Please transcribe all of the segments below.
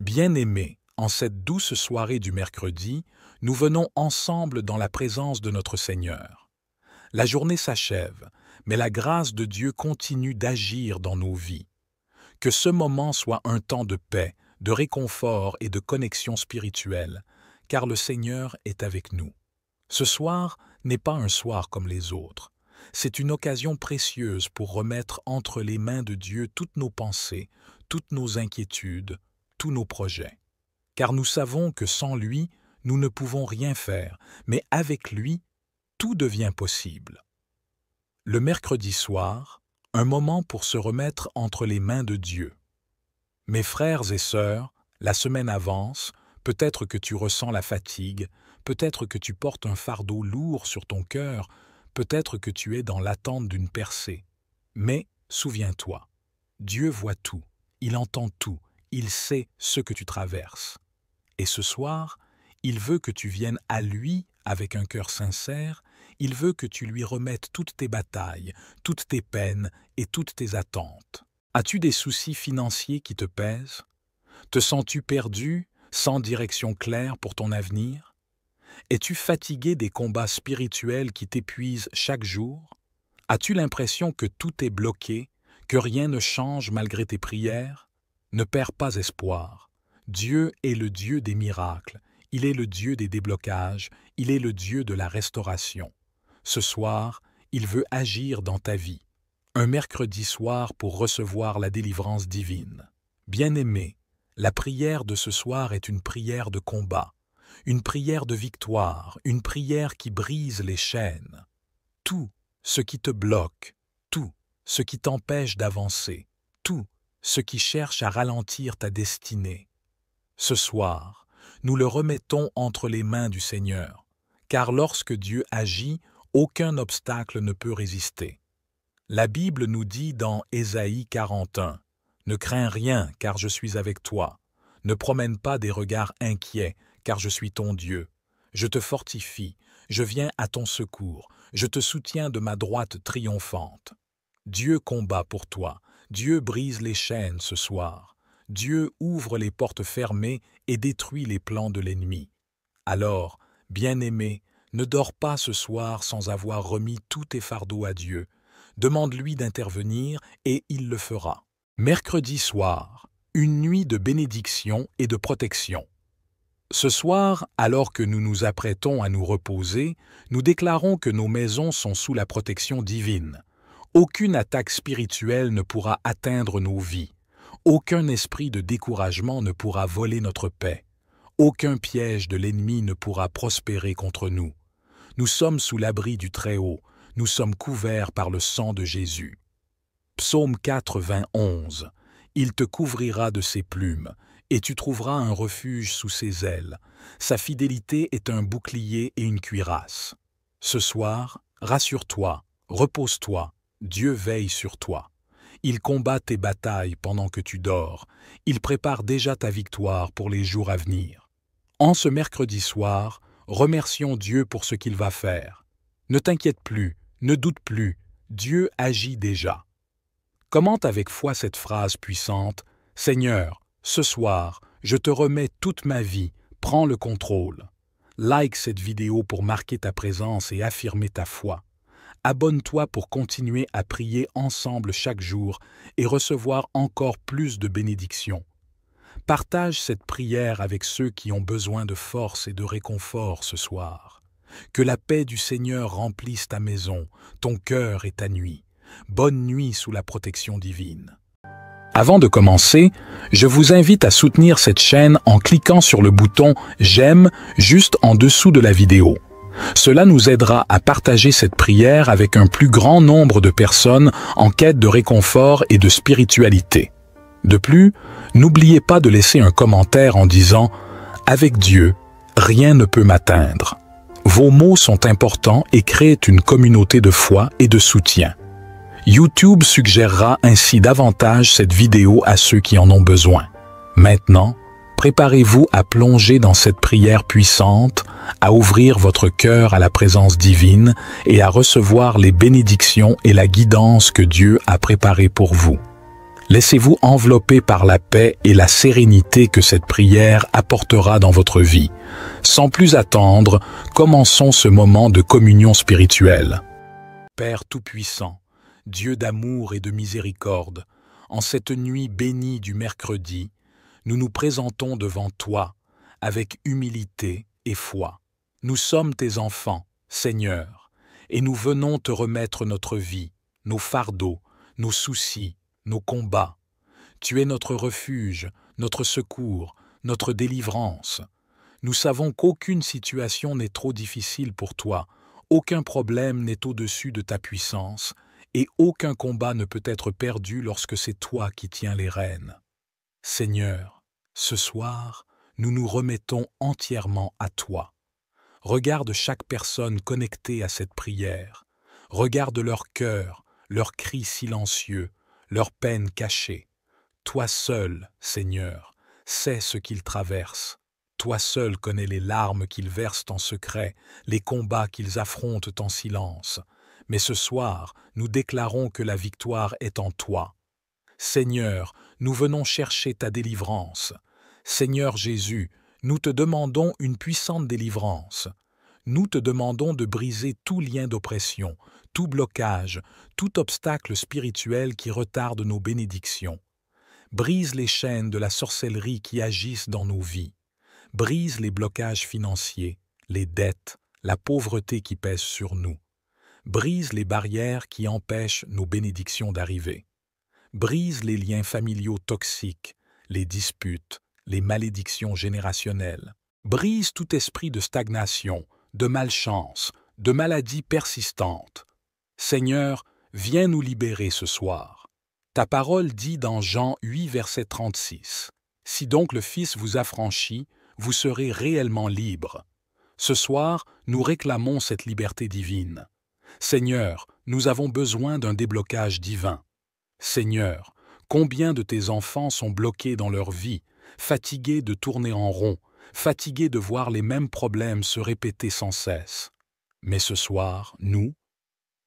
Bien-aimés, en cette douce soirée du mercredi, nous venons ensemble dans la présence de notre Seigneur. La journée s'achève, mais la grâce de Dieu continue d'agir dans nos vies. Que ce moment soit un temps de paix, de réconfort et de connexion spirituelle, car le Seigneur est avec nous. Ce soir n'est pas un soir comme les autres. C'est une occasion précieuse pour remettre entre les mains de Dieu toutes nos pensées, toutes nos inquiétudes, tous nos projets. Car nous savons que sans lui, nous ne pouvons rien faire, mais avec lui, tout devient possible. Le mercredi soir, un moment pour se remettre entre les mains de Dieu. Mes frères et sœurs, la semaine avance, peut-être que tu ressens la fatigue, peut-être que tu portes un fardeau lourd sur ton cœur, peut-être que tu es dans l'attente d'une percée. Mais souviens-toi, Dieu voit tout, il entend tout, il sait ce que tu traverses. Et ce soir, il veut que tu viennes à lui avec un cœur sincère, il veut que tu lui remettes toutes tes batailles, toutes tes peines et toutes tes attentes. As-tu des soucis financiers qui te pèsent? Te sens-tu perdu, sans direction claire pour ton avenir? Es-tu fatigué des combats spirituels qui t'épuisent chaque jour? As-tu l'impression que tout est bloqué, que rien ne change malgré tes prières? Ne perds pas espoir. Dieu est le Dieu des miracles, il est le Dieu des déblocages, il est le Dieu de la restauration. Ce soir, il veut agir dans ta vie. Un mercredi soir pour recevoir la délivrance divine. Bien-aimé, la prière de ce soir est une prière de combat, une prière de victoire, une prière qui brise les chaînes. Tout ce qui te bloque, tout ce qui t'empêche d'avancer, tout ce qui cherche à ralentir ta destinée. Ce soir, nous le remettons entre les mains du Seigneur, car lorsque Dieu agit, aucun obstacle ne peut résister. La Bible nous dit dans Ésaïe 41, « Ne crains rien, car je suis avec toi. Ne promène pas des regards inquiets, car je suis ton Dieu. Je te fortifie, je viens à ton secours, je te soutiens de ma droite triomphante. » Dieu combat pour toi, Dieu brise les chaînes ce soir. Dieu ouvre les portes fermées et détruit les plans de l'ennemi. Alors, bien-aimé, ne dors pas ce soir sans avoir remis tous tes fardeaux à Dieu. Demande-lui d'intervenir et il le fera. Mercredi soir, une nuit de bénédiction et de protection. Ce soir, alors que nous nous apprêtons à nous reposer, nous déclarons que nos maisons sont sous la protection divine. Aucune attaque spirituelle ne pourra atteindre nos vies. Aucun esprit de découragement ne pourra voler notre paix. Aucun piège de l'ennemi ne pourra prospérer contre nous. Nous sommes sous l'abri du Très-Haut. Nous sommes couverts par le sang de Jésus. Psaume 4, 11. Il te couvrira de ses plumes, et tu trouveras un refuge sous ses ailes. Sa fidélité est un bouclier et une cuirasse. Ce soir, rassure-toi, repose-toi, Dieu veille sur toi. Il combat tes batailles pendant que tu dors. Il prépare déjà ta victoire pour les jours à venir. En ce mercredi soir, remercions Dieu pour ce qu'il va faire. Ne t'inquiète plus, ne doute plus, Dieu agit déjà. Commente avec foi cette phrase puissante, « Seigneur, ce soir, je te remets toute ma vie, prends le contrôle. » Like cette vidéo pour marquer ta présence et affirmer ta foi. Abonne-toi pour continuer à prier ensemble chaque jour et recevoir encore plus de bénédictions. Partage cette prière avec ceux qui ont besoin de force et de réconfort ce soir. Que la paix du Seigneur remplisse ta maison, ton cœur et ta nuit. Bonne nuit sous la protection divine. Avant de commencer, je vous invite à soutenir cette chaîne en cliquant sur le bouton « J'aime » juste en dessous de la vidéo. Cela nous aidera à partager cette prière avec un plus grand nombre de personnes en quête de réconfort et de spiritualité. De plus, n'oubliez pas de laisser un commentaire en disant « Avec Dieu, rien ne peut m'atteindre ». Vos mots sont importants et créent une communauté de foi et de soutien. YouTube suggérera ainsi davantage cette vidéo à ceux qui en ont besoin. Maintenant, préparez-vous à plonger dans cette prière puissante, à ouvrir votre cœur à la présence divine et à recevoir les bénédictions et la guidance que Dieu a préparées pour vous. Laissez-vous envelopper par la paix et la sérénité que cette prière apportera dans votre vie. Sans plus attendre, commençons ce moment de communion spirituelle. Père Tout-Puissant, Dieu d'amour et de miséricorde, en cette nuit bénie du mercredi, nous nous présentons devant toi avec humilité et foi. Nous sommes tes enfants, Seigneur, et nous venons te remettre notre vie, nos fardeaux, nos soucis, nos combats. Tu es notre refuge, notre secours, notre délivrance. Nous savons qu'aucune situation n'est trop difficile pour toi, aucun problème n'est au-dessus de ta puissance, et aucun combat ne peut être perdu lorsque c'est toi qui tiens les rênes. Seigneur, ce soir, nous nous remettons entièrement à toi. Regarde chaque personne connectée à cette prière. Regarde leur cœur, leurs cris silencieux, leurs peines cachées. Toi seul, Seigneur, sais ce qu'ils traversent. Toi seul connais les larmes qu'ils versent en secret, les combats qu'ils affrontent en silence. Mais ce soir, nous déclarons que la victoire est en toi. Seigneur, nous venons chercher ta délivrance. Seigneur Jésus, nous te demandons une puissante délivrance. Nous te demandons de briser tout lien d'oppression, tout blocage, tout obstacle spirituel qui retarde nos bénédictions. Brise les chaînes de la sorcellerie qui agissent dans nos vies. Brise les blocages financiers, les dettes, la pauvreté qui pèse sur nous. Brise les barrières qui empêchent nos bénédictions d'arriver. Brise les liens familiaux toxiques, les disputes, les malédictions générationnelles. Brise tout esprit de stagnation, de malchance, de maladie persistante. Seigneur, viens nous libérer ce soir. Ta parole dit dans Jean 8, verset 36, « Si donc le Fils vous affranchit, vous serez réellement libres. » Ce soir, nous réclamons cette liberté divine. Seigneur, nous avons besoin d'un déblocage divin. Seigneur, combien de tes enfants sont bloqués dans leur vie, fatigués de tourner en rond, fatigués de voir les mêmes problèmes se répéter sans cesse. Mais ce soir, nous,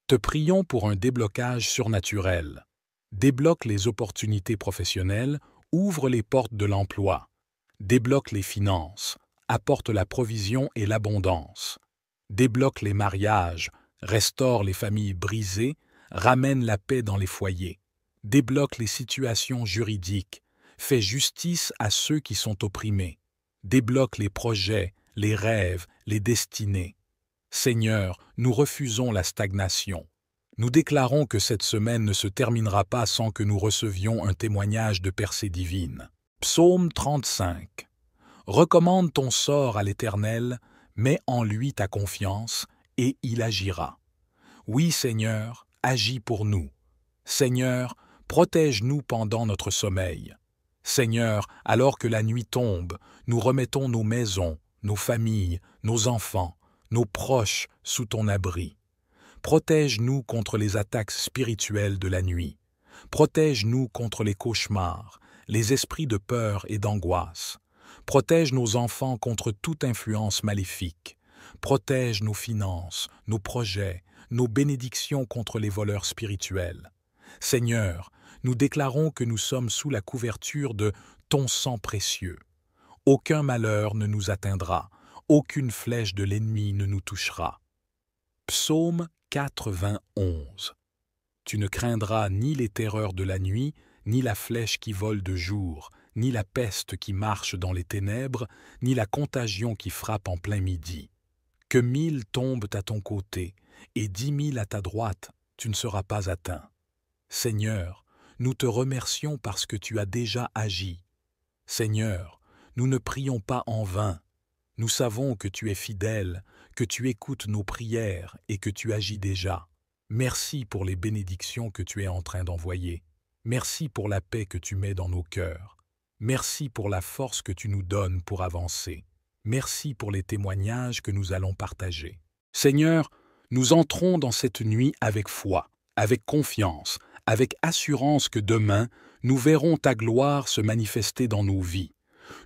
te prions pour un déblocage surnaturel. Débloque les opportunités professionnelles, ouvre les portes de l'emploi. Débloque les finances, apporte la provision et l'abondance. Débloque les mariages, restaure les familles brisées, ramène la paix dans les foyers. Débloque les situations juridiques, fais justice à ceux qui sont opprimés. Débloque les projets, les rêves, les destinées. Seigneur, nous refusons la stagnation. Nous déclarons que cette semaine ne se terminera pas sans que nous recevions un témoignage de percée divine. Psaume 35. Recommande ton sort à l'Éternel, mets en lui ta confiance, et il agira. Oui, Seigneur, agis pour nous. Seigneur, protège-nous pendant notre sommeil. Seigneur, alors que la nuit tombe, nous remettons nos maisons, nos familles, nos enfants, nos proches sous ton abri. Protège-nous contre les attaques spirituelles de la nuit. Protège-nous contre les cauchemars, les esprits de peur et d'angoisse. Protège nos enfants contre toute influence maléfique. Protège nos finances, nos projets, nos bénédictions contre les voleurs spirituels. Seigneur, nous déclarons que nous sommes sous la couverture de ton sang précieux. Aucun malheur ne nous atteindra, aucune flèche de l'ennemi ne nous touchera. Psaume 91. Tu ne craindras ni les terreurs de la nuit, ni la flèche qui vole de jour, ni la peste qui marche dans les ténèbres, ni la contagion qui frappe en plein midi. Que 1000 tombent à ton côté, et 10 000 à ta droite, tu ne seras pas atteint. Seigneur, nous te remercions parce que tu as déjà agi. Seigneur, nous ne prions pas en vain. Nous savons que tu es fidèle, que tu écoutes nos prières et que tu agis déjà. Merci pour les bénédictions que tu es en train d'envoyer. Merci pour la paix que tu mets dans nos cœurs. Merci pour la force que tu nous donnes pour avancer. Merci pour les témoignages que nous allons partager. Seigneur, nous entrons dans cette nuit avec foi, avec confiance, avec assurance que demain, nous verrons ta gloire se manifester dans nos vies.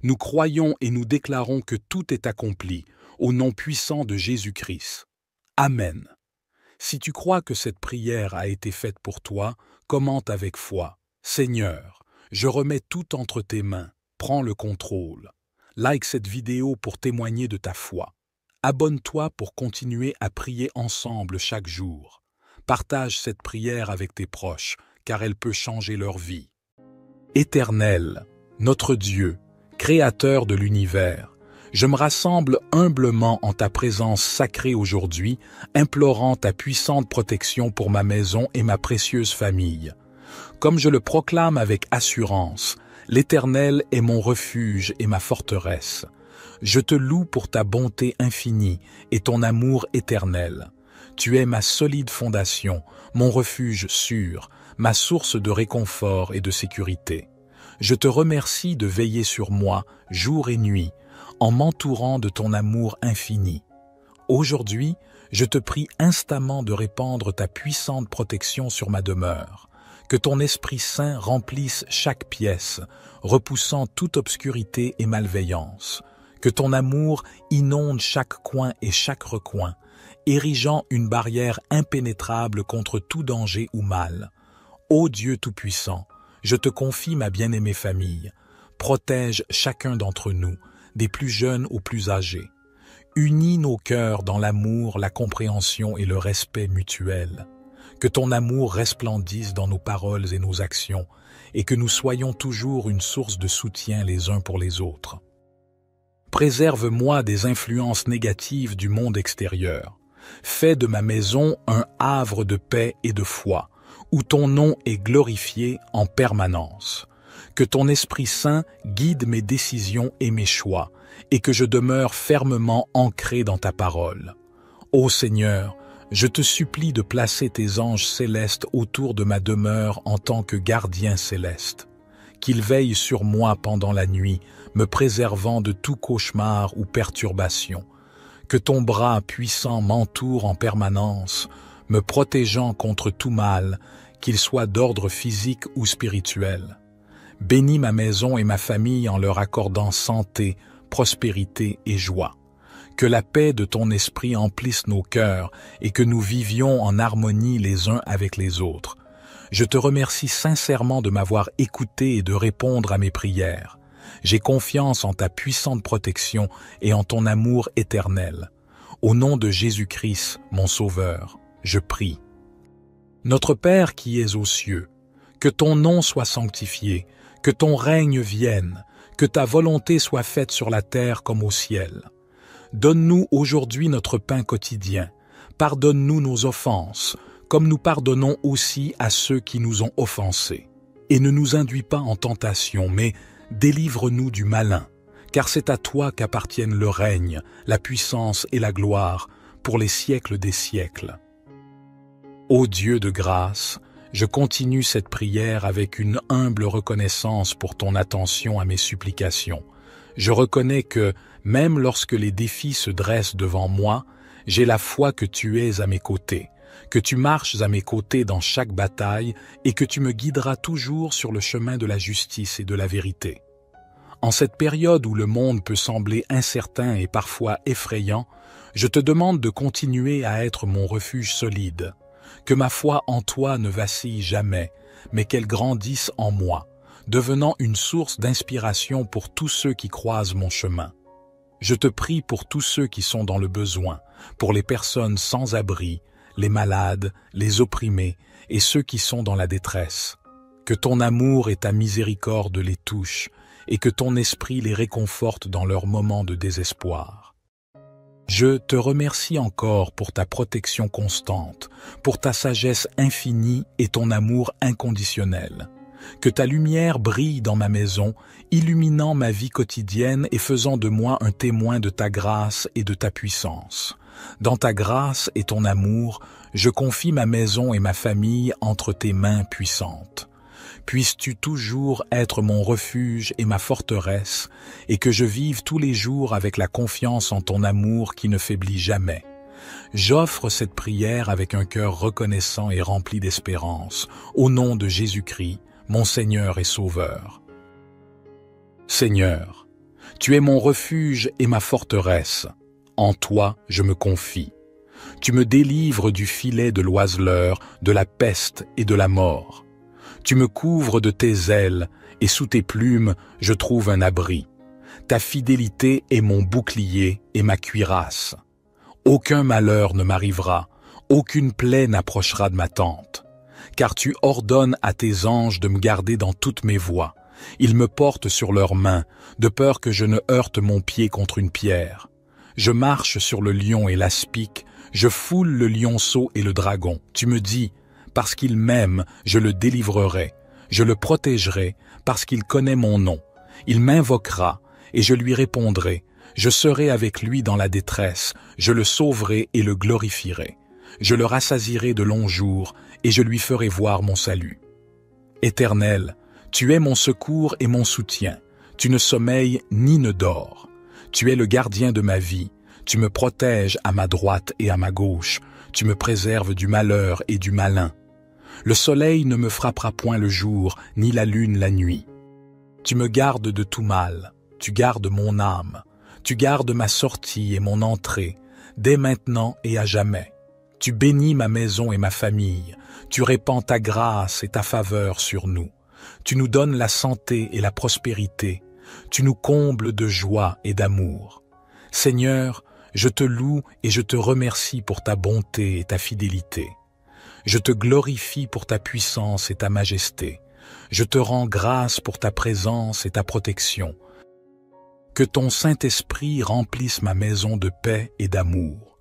Nous croyons et nous déclarons que tout est accompli, au nom puissant de Jésus-Christ. Amen. Si tu crois que cette prière a été faite pour toi, commente avec foi. Seigneur, je remets tout entre tes mains, prends le contrôle. Like cette vidéo pour témoigner de ta foi. Abonne-toi pour continuer à prier ensemble chaque jour. Partage cette prière avec tes proches, car elle peut changer leur vie. Éternel, notre Dieu, Créateur de l'univers, je me rassemble humblement en ta présence sacrée aujourd'hui, implorant ta puissante protection pour ma maison et ma précieuse famille. Comme je le proclame avec assurance, l'Éternel est mon refuge et ma forteresse. Je te loue pour ta bonté infinie et ton amour éternel. Tu es ma solide fondation, mon refuge sûr, ma source de réconfort et de sécurité. Je te remercie de veiller sur moi, jour et nuit, en m'entourant de ton amour infini. Aujourd'hui, je te prie instamment de répandre ta puissante protection sur ma demeure. Que ton Esprit Saint remplisse chaque pièce, repoussant toute obscurité et malveillance. Que ton amour inonde chaque coin et chaque recoin, érigeant une barrière impénétrable contre tout danger ou mal. Ô Dieu Tout-Puissant, je te confie ma bien-aimée famille. Protège chacun d'entre nous, des plus jeunes aux plus âgés. Unis nos cœurs dans l'amour, la compréhension et le respect mutuel. Que ton amour resplendisse dans nos paroles et nos actions, et que nous soyons toujours une source de soutien les uns pour les autres. Préserve-moi des influences négatives du monde extérieur. Fais de ma maison un havre de paix et de foi, où ton nom est glorifié en permanence. Que ton Esprit Saint guide mes décisions et mes choix, et que je demeure fermement ancré dans ta parole. Ô Seigneur, je te supplie de placer tes anges célestes autour de ma demeure en tant que gardiens célestes. Qu'ils veillent sur moi pendant la nuit, me préservant de tout cauchemar ou perturbation. Que ton bras puissant m'entoure en permanence, me protégeant contre tout mal, qu'il soit d'ordre physique ou spirituel. Bénis ma maison et ma famille en leur accordant santé, prospérité et joie. Que la paix de ton esprit emplisse nos cœurs et que nous vivions en harmonie les uns avec les autres. Je te remercie sincèrement de m'avoir écouté et de répondre à mes prières. J'ai confiance en ta puissante protection et en ton amour éternel. Au nom de Jésus-Christ, mon Sauveur, je prie. Notre Père qui es aux cieux, que ton nom soit sanctifié, que ton règne vienne, que ta volonté soit faite sur la terre comme au ciel. Donne-nous aujourd'hui notre pain quotidien. Pardonne-nous nos offenses, comme nous pardonnons aussi à ceux qui nous ont offensés. Et ne nous induis pas en tentation, mais délivre-nous du malin, car c'est à toi qu'appartiennent le règne, la puissance et la gloire, pour les siècles des siècles. Ô Dieu de grâce, je continue cette prière avec une humble reconnaissance pour ton attention à mes supplications. Je reconnais que, même lorsque les défis se dressent devant moi, j'ai la foi que tu es à mes côtés, que tu marches à mes côtés dans chaque bataille et que tu me guideras toujours sur le chemin de la justice et de la vérité. En cette période où le monde peut sembler incertain et parfois effrayant, je te demande de continuer à être mon refuge solide, que ma foi en toi ne vacille jamais, mais qu'elle grandisse en moi, devenant une source d'inspiration pour tous ceux qui croisent mon chemin. Je te prie pour tous ceux qui sont dans le besoin, pour les personnes sans abri, les malades, les opprimés et ceux qui sont dans la détresse. Que ton amour et ta miséricorde les touchent et que ton esprit les réconforte dans leurs moments de désespoir. Je te remercie encore pour ta protection constante, pour ta sagesse infinie et ton amour inconditionnel. Que ta lumière brille dans ma maison, illuminant ma vie quotidienne et faisant de moi un témoin de ta grâce et de ta puissance. Dans ta grâce et ton amour, je confie ma maison et ma famille entre tes mains puissantes. Puisses-tu toujours être mon refuge et ma forteresse, et que je vive tous les jours avec la confiance en ton amour qui ne faiblit jamais. J'offre cette prière avec un cœur reconnaissant et rempli d'espérance, au nom de Jésus-Christ, mon Seigneur et Sauveur. Seigneur, tu es mon refuge et ma forteresse. En toi, je me confie. Tu me délivres du filet de l'oiseleur, de la peste et de la mort. Tu me couvres de tes ailes, et sous tes plumes, je trouve un abri. Ta fidélité est mon bouclier et ma cuirasse. Aucun malheur ne m'arrivera, aucune plaie n'approchera de ma tente. Car tu ordonnes à tes anges de me garder dans toutes mes voies. Ils me portent sur leurs mains, de peur que je ne heurte mon pied contre une pierre. Je marche sur le lion et l'aspic, je foule le lionceau et le dragon. Tu me dis, parce qu'il m'aime, je le délivrerai. Je le protégerai, parce qu'il connaît mon nom. Il m'invoquera, et je lui répondrai. Je serai avec lui dans la détresse, je le sauverai et le glorifierai. Je le rassasierai de longs jours, et je lui ferai voir mon salut. Éternel, tu es mon secours et mon soutien. Tu ne sommeilles ni ne dors. Tu es le gardien de ma vie. Tu me protèges à ma droite et à ma gauche. Tu me préserves du malheur et du malin. Le soleil ne me frappera point le jour, ni la lune la nuit. Tu me gardes de tout mal. Tu gardes mon âme. Tu gardes ma sortie et mon entrée, dès maintenant et à jamais. Tu bénis ma maison et ma famille. Tu répands ta grâce et ta faveur sur nous. Tu nous donnes la santé et la prospérité. Tu nous combles de joie et d'amour. Seigneur, je te loue et je te remercie pour ta bonté et ta fidélité. Je te glorifie pour ta puissance et ta majesté. Je te rends grâce pour ta présence et ta protection. Que ton Saint-Esprit remplisse ma maison de paix et d'amour.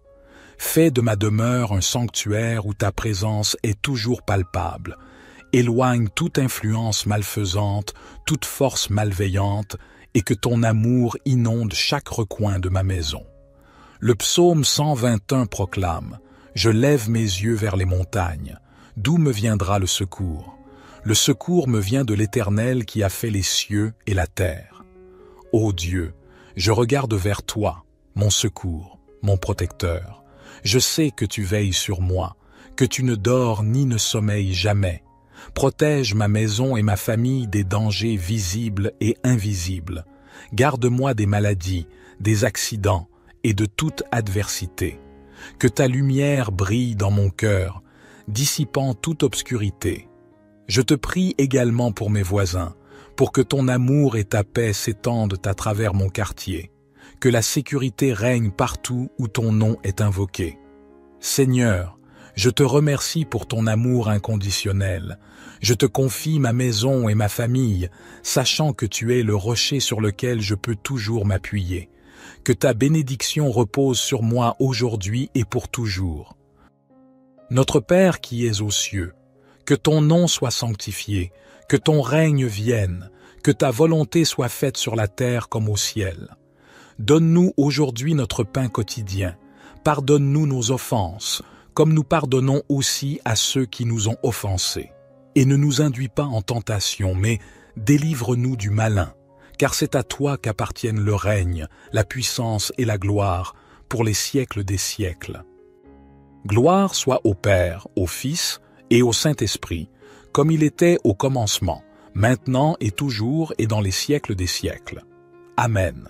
Fais de ma demeure un sanctuaire où ta présence est toujours palpable. Éloigne toute influence malfaisante, toute force malveillante, et que ton amour inonde chaque recoin de ma maison. Le psaume 121 proclame « Je lève mes yeux vers les montagnes. D'où me viendra le secours? Le secours me vient de l'Éternel qui a fait les cieux et la terre. Ô Dieu, je regarde vers toi, mon secours, mon protecteur. Je sais que tu veilles sur moi, que tu ne dors ni ne sommeilles jamais. Protège ma maison et ma famille des dangers visibles et invisibles. Garde-moi des maladies, des accidents et de toute adversité. Que ta lumière brille dans mon cœur, dissipant toute obscurité. Je te prie également pour mes voisins, pour que ton amour et ta paix s'étendent à travers mon quartier, que la sécurité règne partout où ton nom est invoqué. Seigneur, je te remercie pour ton amour inconditionnel. Je te confie ma maison et ma famille, sachant que tu es le rocher sur lequel je peux toujours m'appuyer. Que ta bénédiction repose sur moi aujourd'hui et pour toujours. Notre Père qui es aux cieux, que ton nom soit sanctifié, que ton règne vienne, que ta volonté soit faite sur la terre comme au ciel. Donne-nous aujourd'hui notre pain quotidien. Pardonne-nous nos offenses, comme nous pardonnons aussi à ceux qui nous ont offensés. Et ne nous induis pas en tentation, mais délivre-nous du malin, car c'est à toi qu'appartiennent le règne, la puissance et la gloire, pour les siècles des siècles. Gloire soit au Père, au Fils et au Saint-Esprit, comme il était au commencement, maintenant et toujours et dans les siècles des siècles. Amen.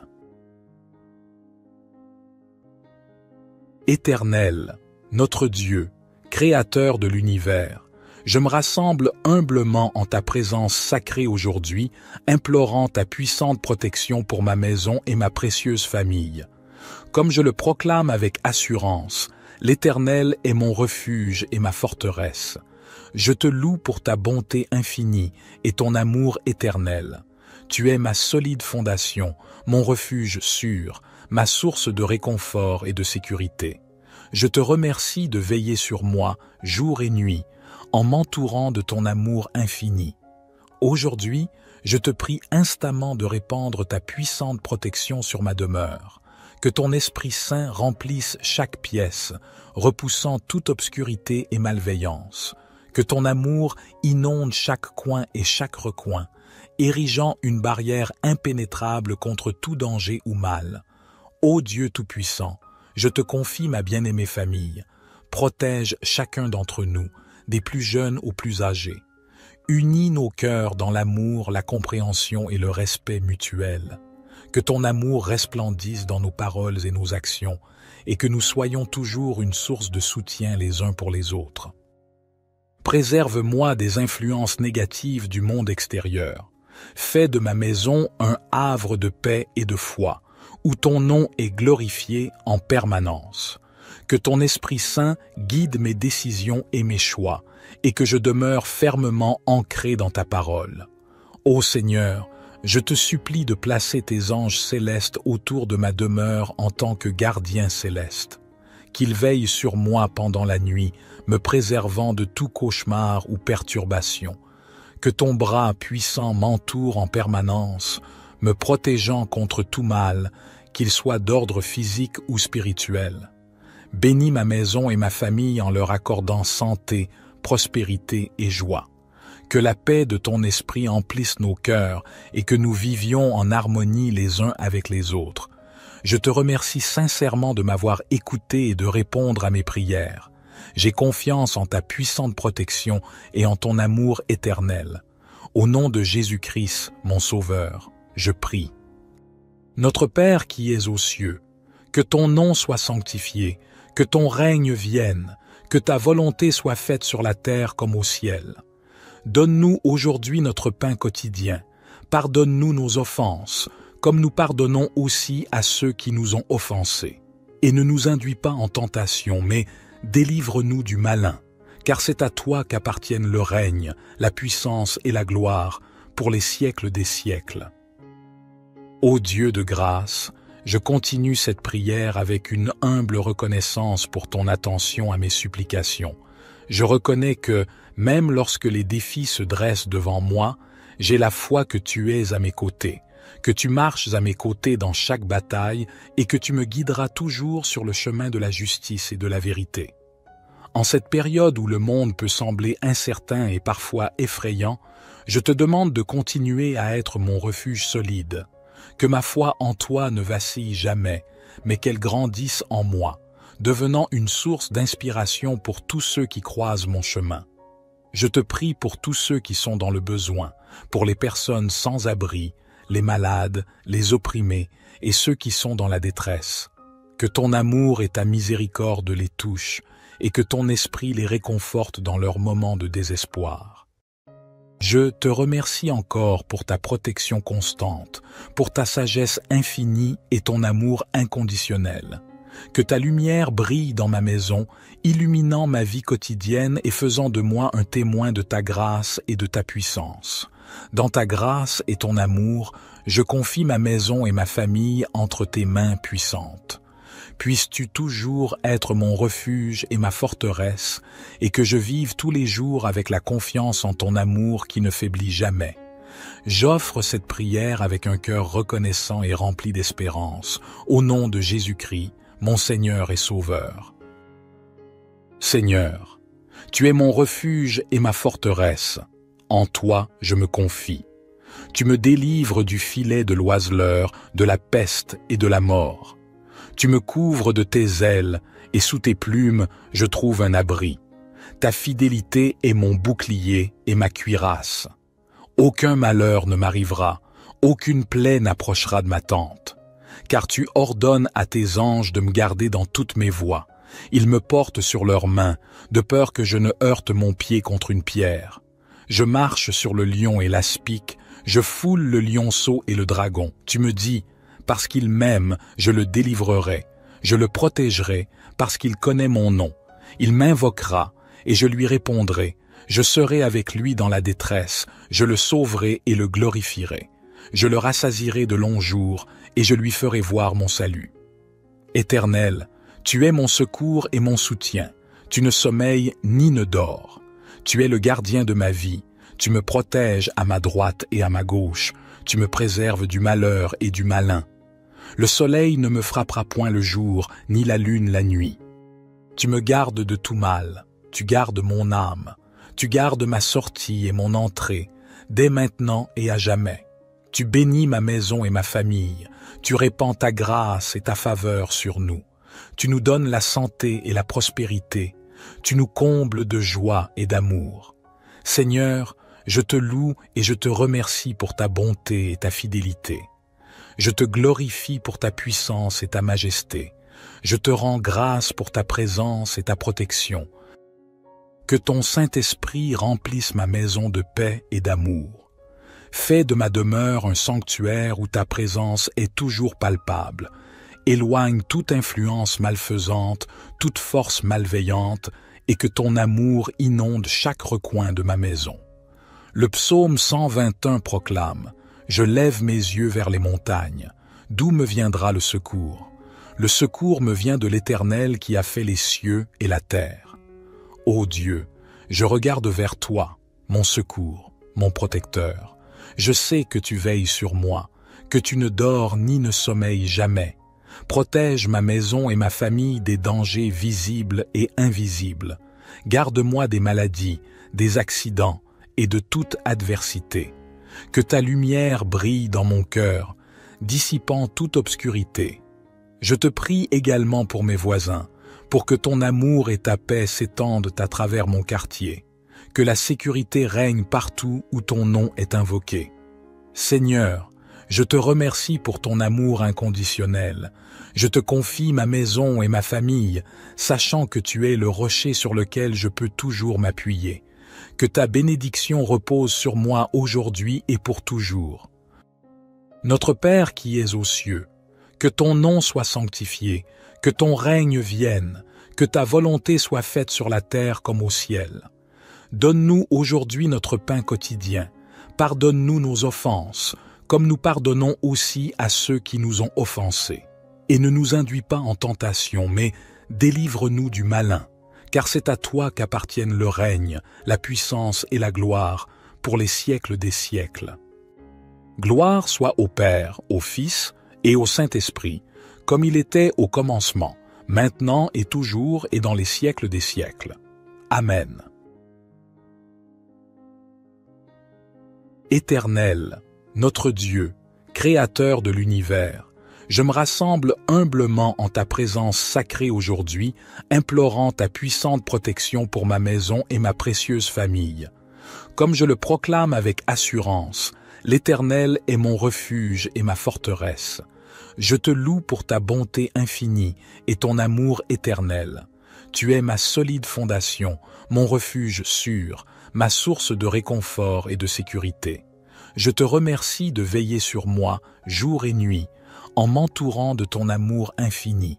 Éternel, notre Dieu, Créateur de l'univers, je me rassemble humblement en ta présence sacrée aujourd'hui, implorant ta puissante protection pour ma maison et ma précieuse famille. Comme je le proclame avec assurance, l'Éternel est mon refuge et ma forteresse. Je te loue pour ta bonté infinie et ton amour éternel. Tu es ma solide fondation, mon refuge sûr, ma source de réconfort et de sécurité. Je te remercie de veiller sur moi jour et nuit, en m'entourant de ton amour infini. Aujourd'hui, je te prie instamment de répandre ta puissante protection sur ma demeure. Que ton Esprit Saint remplisse chaque pièce, repoussant toute obscurité et malveillance. Que ton amour inonde chaque coin et chaque recoin, érigeant une barrière impénétrable contre tout danger ou mal. Ô Dieu Tout-Puissant, je te confie ma bien-aimée famille. Protège chacun d'entre nous, des plus jeunes aux plus âgés. Unis nos cœurs dans l'amour, la compréhension et le respect mutuel. Que ton amour resplendisse dans nos paroles et nos actions, et que nous soyons toujours une source de soutien les uns pour les autres. Préserve-moi des influences négatives du monde extérieur. Fais de ma maison un havre de paix et de foi, où ton nom est glorifié en permanence. Que ton Esprit Saint guide mes décisions et mes choix, et que je demeure fermement ancré dans ta parole. Ô Seigneur, je te supplie de placer tes anges célestes autour de ma demeure en tant que gardien céleste. Qu'ils veillent sur moi pendant la nuit, me préservant de tout cauchemar ou perturbation. Que ton bras puissant m'entoure en permanence, me protégeant contre tout mal, qu'il soit d'ordre physique ou spirituel. Bénis ma maison et ma famille en leur accordant santé, prospérité et joie. Que la paix de ton esprit emplisse nos cœurs et que nous vivions en harmonie les uns avec les autres. Je te remercie sincèrement de m'avoir écouté et de répondre à mes prières. J'ai confiance en ta puissante protection et en ton amour éternel. Au nom de Jésus-Christ, mon Sauveur, je prie. Notre Père qui es aux cieux, que ton nom soit sanctifié, que ton règne vienne, que ta volonté soit faite sur la terre comme au ciel. Donne-nous aujourd'hui notre pain quotidien. Pardonne-nous nos offenses, comme nous pardonnons aussi à ceux qui nous ont offensés. Et ne nous induis pas en tentation, mais délivre-nous du malin, car c'est à toi qu'appartiennent le règne, la puissance et la gloire, pour les siècles des siècles. Ô Dieu de grâce, je continue cette prière avec une humble reconnaissance pour ton attention à mes supplications. Je reconnais que, même lorsque les défis se dressent devant moi, j'ai la foi que tu es à mes côtés, que tu marches à mes côtés dans chaque bataille et que tu me guideras toujours sur le chemin de la justice et de la vérité. En cette période où le monde peut sembler incertain et parfois effrayant, je te demande de continuer à être mon refuge solide, que ma foi en toi ne vacille jamais, mais qu'elle grandisse en moi, devenant une source d'inspiration pour tous ceux qui croisent mon chemin. Je te prie pour tous ceux qui sont dans le besoin, pour les personnes sans abri, les malades, les opprimés et ceux qui sont dans la détresse. Que ton amour et ta miséricorde les touchent et que ton esprit les réconforte dans leurs moments de désespoir. Je te remercie encore pour ta protection constante, pour ta sagesse infinie et ton amour inconditionnel. Que ta lumière brille dans ma maison, illuminant ma vie quotidienne et faisant de moi un témoin de ta grâce et de ta puissance. Dans ta grâce et ton amour, je confie ma maison et ma famille entre tes mains puissantes. Puisses-tu toujours être mon refuge et ma forteresse, et que je vive tous les jours avec la confiance en ton amour qui ne faiblit jamais. J'offre cette prière avec un cœur reconnaissant et rempli d'espérance, au nom de Jésus-Christ, mon Seigneur et Sauveur. Seigneur, tu es mon refuge et ma forteresse. En toi, je me confie. Tu me délivres du filet de l'oiseleur, de la peste et de la mort. Tu me couvres de tes ailes, et sous tes plumes, je trouve un abri. Ta fidélité est mon bouclier et ma cuirasse. Aucun malheur ne m'arrivera, aucune plaie n'approchera de ma tente. Car tu ordonnes à tes anges de me garder dans toutes mes voies. Ils me portent sur leurs mains, de peur que je ne heurte mon pied contre une pierre. Je marche sur le lion et l'aspic, je foule le lionceau et le dragon. Tu me dis, parce qu'il m'aime, je le délivrerai. Je le protégerai, parce qu'il connaît mon nom. Il m'invoquera, et je lui répondrai. Je serai avec lui dans la détresse, je le sauverai et le glorifierai. Je le rassasierai de longs jours, et je lui ferai voir mon salut. Éternel, tu es mon secours et mon soutien. Tu ne sommeilles ni ne dors. Tu es le gardien de ma vie. Tu me protèges à ma droite et à ma gauche. Tu me préserves du malheur et du malin. Le soleil ne me frappera point le jour, ni la lune la nuit. Tu me gardes de tout mal. Tu gardes mon âme. Tu gardes ma sortie et mon entrée, dès maintenant et à jamais. Tu bénis ma maison et ma famille. Tu répands ta grâce et ta faveur sur nous. Tu nous donnes la santé et la prospérité. Tu nous combles de joie et d'amour. Seigneur, je te loue et je te remercie pour ta bonté et ta fidélité. Je te glorifie pour ta puissance et ta majesté. Je te rends grâce pour ta présence et ta protection. Que ton Saint-Esprit remplisse ma maison de paix et d'amour. Fais de ma demeure un sanctuaire où ta présence est toujours palpable. Éloigne toute influence malfaisante, toute force malveillante, et que ton amour inonde chaque recoin de ma maison. Le psaume 121 proclame « Je lève mes yeux vers les montagnes. D'où me viendra le secours? Le secours me vient de l'Éternel qui a fait les cieux et la terre. Ô Dieu, je regarde vers toi, mon secours, mon protecteur. Je sais que tu veilles sur moi, que tu ne dors ni ne sommeilles jamais. Protège ma maison et ma famille des dangers visibles et invisibles. Garde-moi des maladies, des accidents et de toute adversité. Que ta lumière brille dans mon cœur, dissipant toute obscurité. Je te prie également pour mes voisins, pour que ton amour et ta paix s'étendent à travers mon quartier, que la sécurité règne partout où ton nom est invoqué. Seigneur, je te remercie pour ton amour inconditionnel. Je te confie ma maison et ma famille, sachant que tu es le rocher sur lequel je peux toujours m'appuyer. Que ta bénédiction repose sur moi aujourd'hui et pour toujours. Notre Père qui es aux cieux, que ton nom soit sanctifié, que ton règne vienne, que ta volonté soit faite sur la terre comme au ciel. Donne-nous aujourd'hui notre pain quotidien. Pardonne-nous nos offenses, comme nous pardonnons aussi à ceux qui nous ont offensés. Et ne nous induis pas en tentation, mais délivre-nous du malin, car c'est à toi qu'appartiennent le règne, la puissance et la gloire, pour les siècles des siècles. Gloire soit au Père, au Fils et au Saint-Esprit, comme il était au commencement, maintenant et toujours et dans les siècles des siècles. Amen. Éternel, notre Dieu, Créateur de l'univers, je me rassemble humblement en ta présence sacrée aujourd'hui, implorant ta puissante protection pour ma maison et ma précieuse famille. Comme je le proclame avec assurance, l'Éternel est mon refuge et ma forteresse. Je te loue pour ta bonté infinie et ton amour éternel. Tu es ma solide fondation, mon refuge sûr, ma source de réconfort et de sécurité. Je te remercie de veiller sur moi jour et nuit, en m'entourant de ton amour infini.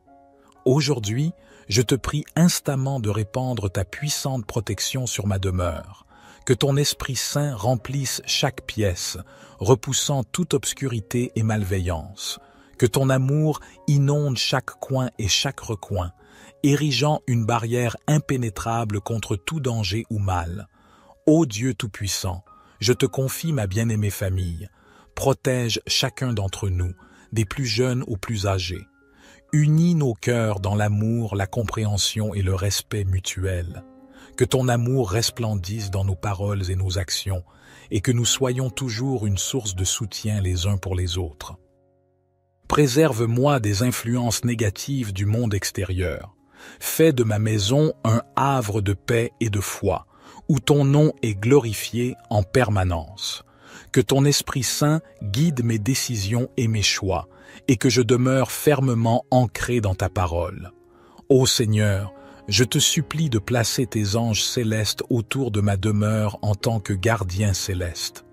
Aujourd'hui, je te prie instamment de répandre ta puissante protection sur ma demeure. Que ton Esprit Saint remplisse chaque pièce, repoussant toute obscurité et malveillance. Que ton amour inonde chaque coin et chaque recoin, érigeant une barrière impénétrable contre tout danger ou mal. Ô Dieu Tout-Puissant, je te confie ma bien-aimée famille. Protège chacun d'entre nous, des plus jeunes aux plus âgés. Unis nos cœurs dans l'amour, la compréhension et le respect mutuel. Que ton amour resplendisse dans nos paroles et nos actions, et que nous soyons toujours une source de soutien les uns pour les autres. Préserve-moi des influences négatives du monde extérieur. Fais de ma maison un havre de paix et de foi, où ton nom est glorifié en permanence. Que ton Esprit Saint guide mes décisions et mes choix, et que je demeure fermement ancré dans ta parole. Ô Seigneur, je te supplie de placer tes anges célestes autour de ma demeure en tant que gardiens célestes.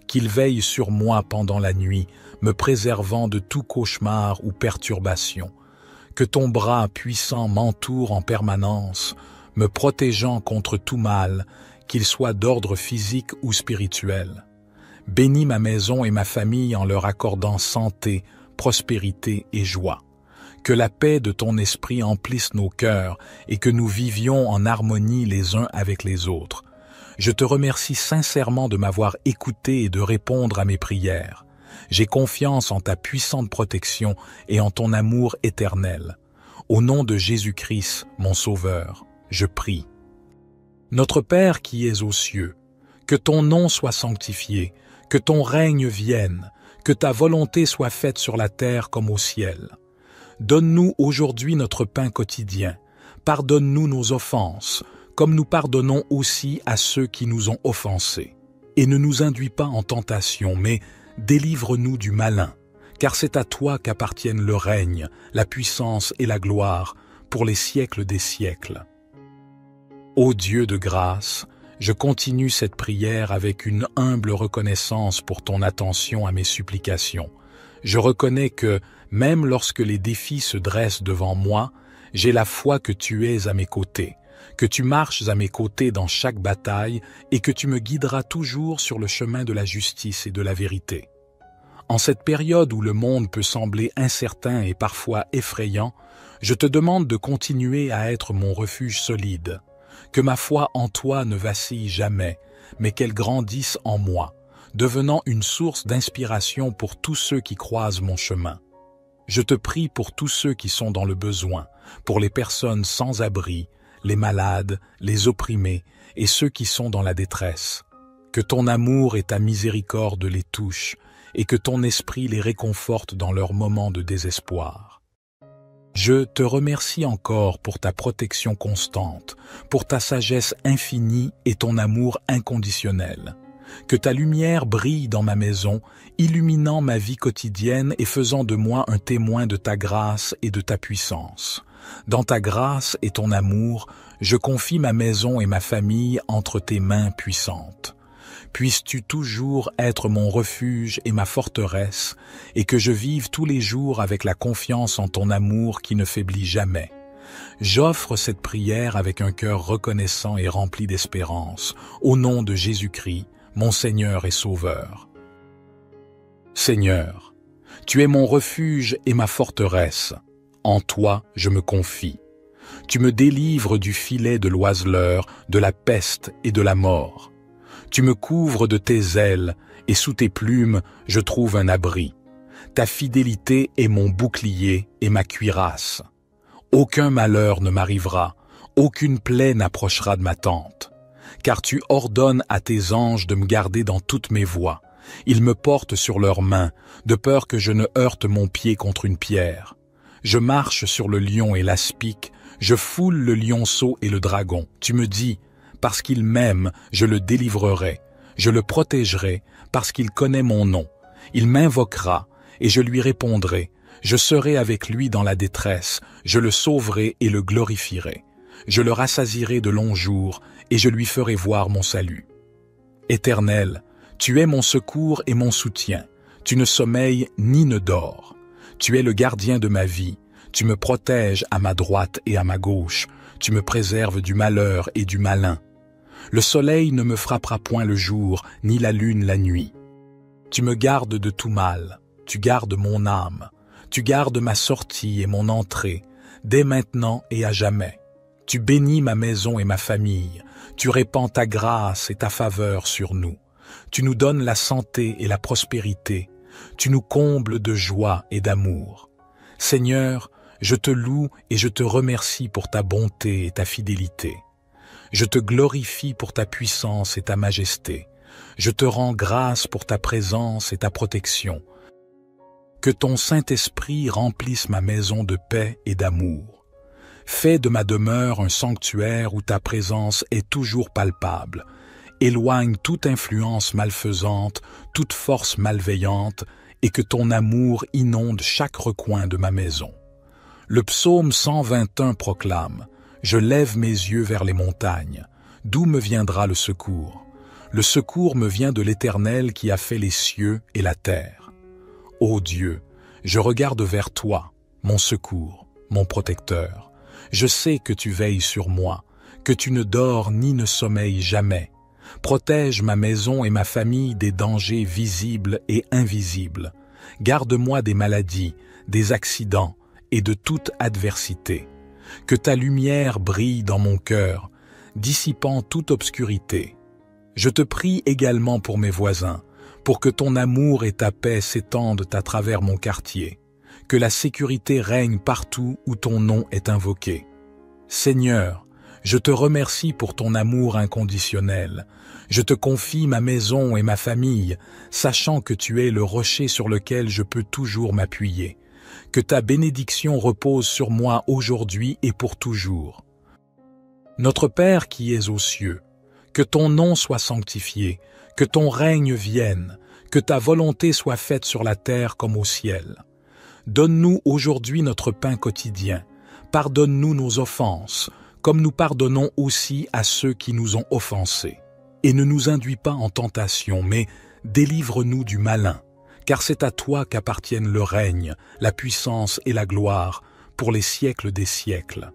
Qu'ils veillent sur moi pendant la nuit, me préservant de tout cauchemar ou perturbation. Que ton bras puissant m'entoure en permanence, me protégeant contre tout mal, qu'il soit d'ordre physique ou spirituel. Bénis ma maison et ma famille en leur accordant santé, prospérité et joie. Que la paix de ton esprit emplisse nos cœurs et que nous vivions en harmonie les uns avec les autres. Je te remercie sincèrement de m'avoir écouté et de répondre à mes prières. J'ai confiance en ta puissante protection et en ton amour éternel. Au nom de Jésus-Christ, mon Sauveur, je prie. Notre Père qui es aux cieux, que ton nom soit sanctifié, que ton règne vienne, que ta volonté soit faite sur la terre comme au ciel. Donne-nous aujourd'hui notre pain quotidien. Pardonne-nous nos offenses, comme nous pardonnons aussi à ceux qui nous ont offensés. Et ne nous induis pas en tentation, mais délivre-nous du malin, car c'est à toi qu'appartiennent le règne, la puissance et la gloire, pour les siècles des siècles. Ô Dieu de grâce, je continue cette prière avec une humble reconnaissance pour ton attention à mes supplications. Je reconnais que, même lorsque les défis se dressent devant moi, j'ai la foi que tu es à mes côtés, que tu marches à mes côtés dans chaque bataille et que tu me guideras toujours sur le chemin de la justice et de la vérité. En cette période où le monde peut sembler incertain et parfois effrayant, je te demande de continuer à être mon refuge solide, que ma foi en toi ne vacille jamais, mais qu'elle grandisse en moi, devenant une source d'inspiration pour tous ceux qui croisent mon chemin. Je te prie pour tous ceux qui sont dans le besoin, pour les personnes sans abri, les malades, les opprimés et ceux qui sont dans la détresse. Que ton amour et ta miséricorde les touchent et que ton esprit les réconforte dans leurs moments de désespoir. Je te remercie encore pour ta protection constante, pour ta sagesse infinie et ton amour inconditionnel. Que ta lumière brille dans ma maison, illuminant ma vie quotidienne et faisant de moi un témoin de ta grâce et de ta puissance. Dans ta grâce et ton amour, je confie ma maison et ma famille entre tes mains puissantes. Puisses-tu toujours être mon refuge et ma forteresse, et que je vive tous les jours avec la confiance en ton amour qui ne faiblit jamais. J'offre cette prière avec un cœur reconnaissant et rempli d'espérance, au nom de Jésus-Christ, mon Seigneur et Sauveur. Seigneur, tu es mon refuge et ma forteresse. En toi, je me confie. Tu me délivres du filet de l'oiseleur, de la peste et de la mort. Tu me couvres de tes ailes, et sous tes plumes, je trouve un abri. Ta fidélité est mon bouclier et ma cuirasse. Aucun malheur ne m'arrivera, aucune plaie n'approchera de ma tente. Car tu ordonnes à tes anges de me garder dans toutes mes voies. Ils me portent sur leurs mains, de peur que je ne heurte mon pied contre une pierre. Je marche sur le lion et l'aspic, je foule le lionceau et le dragon. Tu me dis, parce qu'il m'aime, je le délivrerai, je le protégerai, parce qu'il connaît mon nom. Il m'invoquera, et je lui répondrai. Je serai avec lui dans la détresse, je le sauverai et le glorifierai. Je le rassasierai de longs jours, et je lui ferai voir mon salut. Éternel, tu es mon secours et mon soutien. Tu ne sommeilles ni ne dors. Tu es le gardien de ma vie. Tu me protèges à ma droite et à ma gauche. Tu me préserves du malheur et du malin. Le soleil ne me frappera point le jour, ni la lune la nuit. Tu me gardes de tout mal. Tu gardes mon âme. Tu gardes ma sortie et mon entrée, dès maintenant et à jamais. Tu bénis ma maison et ma famille. Tu répands ta grâce et ta faveur sur nous. Tu nous donnes la santé et la prospérité. Tu nous combles de joie et d'amour. Seigneur, je te loue et je te remercie pour ta bonté et ta fidélité. Je te glorifie pour ta puissance et ta majesté. Je te rends grâce pour ta présence et ta protection. Que ton Saint-Esprit remplisse ma maison de paix et d'amour. Fais de ma demeure un sanctuaire où ta présence est toujours palpable. Éloigne toute influence malfaisante, toute force malveillante, et que ton amour inonde chaque recoin de ma maison. Le psaume 121 proclame « Je lève mes yeux vers les montagnes. D'où me viendra le secours? Le secours me vient de l'Éternel qui a fait les cieux et la terre. Ô Dieu, je regarde vers toi, mon secours, mon protecteur. Je sais que tu veilles sur moi, que tu ne dors ni ne sommeilles jamais. Protège ma maison et ma famille des dangers visibles et invisibles. Garde-moi des maladies, des accidents et de toute adversité. Que ta lumière brille dans mon cœur, dissipant toute obscurité. Je te prie également pour mes voisins, pour que ton amour et ta paix s'étendent à travers mon quartier, que la sécurité règne partout où ton nom est invoqué. Seigneur, je te remercie pour ton amour inconditionnel. Je te confie ma maison et ma famille, sachant que tu es le rocher sur lequel je peux toujours m'appuyer. Que ta bénédiction repose sur moi aujourd'hui et pour toujours. Notre Père qui es aux cieux, que ton nom soit sanctifié, que ton règne vienne, que ta volonté soit faite sur la terre comme au ciel. Donne-nous aujourd'hui notre pain quotidien. Pardonne-nous nos offenses, comme nous pardonnons aussi à ceux qui nous ont offensés. Et ne nous induis pas en tentation, mais délivre-nous du malin, car c'est à toi qu'appartiennent le règne, la puissance et la gloire, pour les siècles des siècles.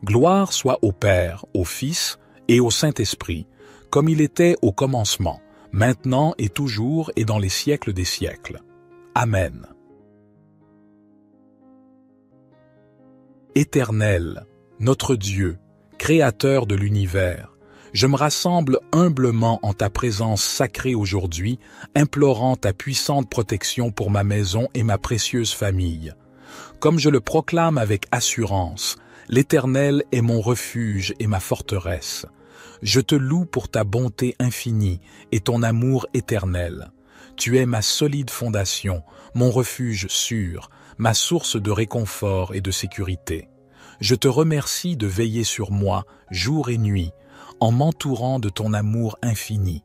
Gloire soit au Père, au Fils et au Saint-Esprit, comme il était au commencement, maintenant et toujours et dans les siècles des siècles. Amen. Éternel, notre Dieu, Créateur de l'univers, je me rassemble humblement en ta présence sacrée aujourd'hui, implorant ta puissante protection pour ma maison et ma précieuse famille. Comme je le proclame avec assurance, l'Éternel est mon refuge et ma forteresse. Je te loue pour ta bonté infinie et ton amour éternel. Tu es ma solide fondation, mon refuge sûr, ma source de réconfort et de sécurité. Je te remercie de veiller sur moi jour et nuit, en m'entourant de ton amour infini.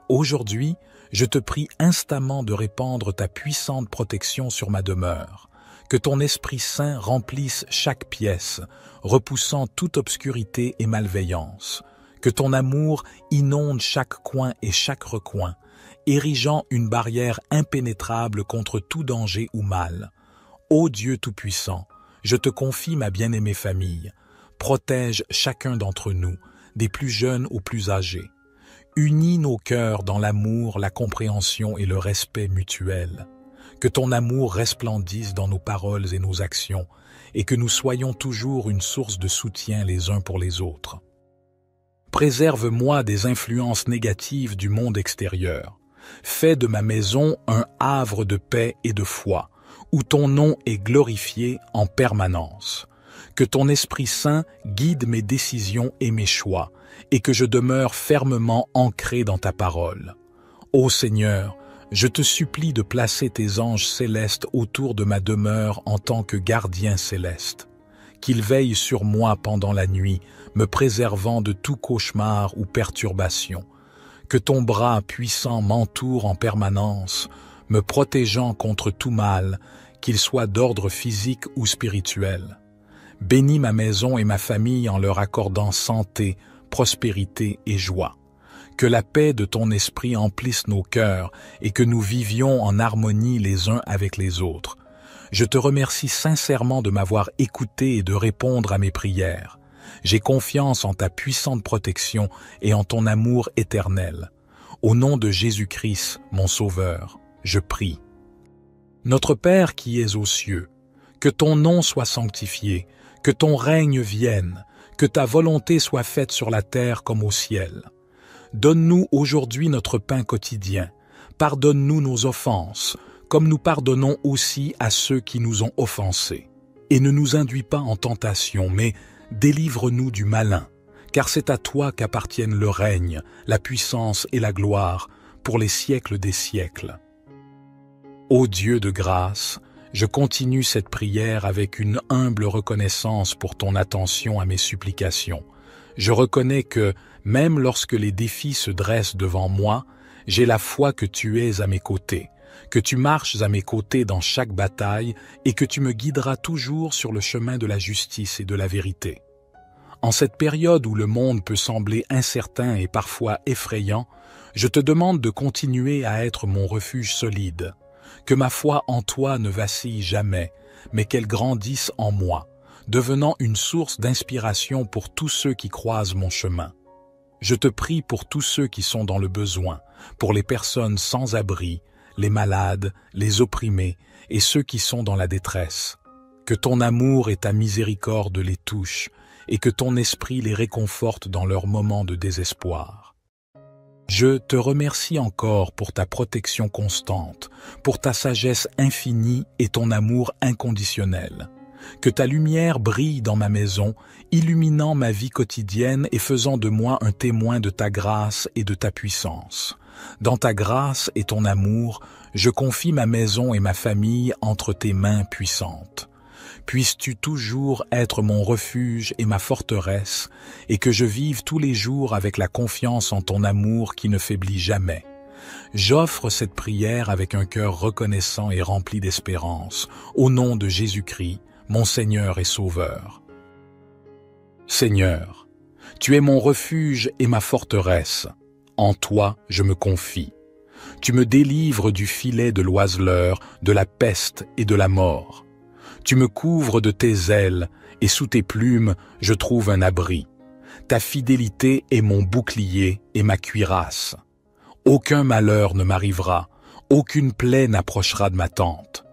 Aujourd'hui, je te prie instamment de répandre ta puissante protection sur ma demeure. Que ton Esprit Saint remplisse chaque pièce, repoussant toute obscurité et malveillance. Que ton amour inonde chaque coin et chaque recoin, érigeant une barrière impénétrable contre tout danger ou mal. Ô Dieu Tout-Puissant, je te confie ma bien-aimée famille. Protège chacun d'entre nous, des plus jeunes aux plus âgés. Unis nos cœurs dans l'amour, la compréhension et le respect mutuel. Que ton amour resplendisse dans nos paroles et nos actions, et que nous soyons toujours une source de soutien les uns pour les autres. Préserve-moi des influences négatives du monde extérieur. Fais de ma maison un havre de paix et de foi, où ton nom est glorifié en permanence. Que ton Esprit Saint guide mes décisions et mes choix, et que je demeure fermement ancré dans ta parole. Ô Seigneur, je te supplie de placer tes anges célestes autour de ma demeure en tant que gardiens célestes. Qu'ils veillent sur moi pendant la nuit, me préservant de tout cauchemar ou perturbation. Que ton bras puissant m'entoure en permanence, me protégeant contre tout mal, qu'il soit d'ordre physique ou spirituel. Bénis ma maison et ma famille en leur accordant santé, prospérité et joie. Que la paix de ton esprit emplisse nos cœurs et que nous vivions en harmonie les uns avec les autres. Je te remercie sincèrement de m'avoir écouté et de répondre à mes prières. J'ai confiance en ta puissante protection et en ton amour éternel. Au nom de Jésus-Christ, mon Sauveur, je prie. Notre Père qui es aux cieux, que ton nom soit sanctifié, que ton règne vienne, que ta volonté soit faite sur la terre comme au ciel. Donne-nous aujourd'hui notre pain quotidien. Pardonne-nous nos offenses, comme nous pardonnons aussi à ceux qui nous ont offensés. Et ne nous induis pas en tentation, mais délivre-nous du malin, car c'est à toi qu'appartiennent le règne, la puissance et la gloire, pour les siècles des siècles. Ô Dieu de grâce, je continue cette prière avec une humble reconnaissance pour ton attention à mes supplications. Je reconnais que, même lorsque les défis se dressent devant moi, j'ai la foi que tu es à mes côtés, que tu marches à mes côtés dans chaque bataille et que tu me guideras toujours sur le chemin de la justice et de la vérité. En cette période où le monde peut sembler incertain et parfois effrayant, je te demande de continuer à être mon refuge solide, que ma foi en toi ne vacille jamais, mais qu'elle grandisse en moi, devenant une source d'inspiration pour tous ceux qui croisent mon chemin. Je te prie pour tous ceux qui sont dans le besoin, pour les personnes sans abri, les malades, les opprimés et ceux qui sont dans la détresse. Que ton amour et ta miséricorde les touchent et que ton esprit les réconforte dans leurs moments de désespoir. Je te remercie encore pour ta protection constante, pour ta sagesse infinie et ton amour inconditionnel. Que ta lumière brille dans ma maison, illuminant ma vie quotidienne et faisant de moi un témoin de ta grâce et de ta puissance. Dans ta grâce et ton amour, je confie ma maison et ma famille entre tes mains puissantes. Puisses-tu toujours être mon refuge et ma forteresse, et que je vive tous les jours avec la confiance en ton amour qui ne faiblit jamais. J'offre cette prière avec un cœur reconnaissant et rempli d'espérance, au nom de Jésus-Christ, mon Seigneur et Sauveur. Seigneur, tu es mon refuge et ma forteresse. En toi je me confie. Tu me délivres du filet de l'oiseleur, de la peste et de la mort. Tu me couvres de tes ailes, et sous tes plumes je trouve un abri. Ta fidélité est mon bouclier et ma cuirasse. Aucun malheur ne m'arrivera, aucune plaie n'approchera de ma tente.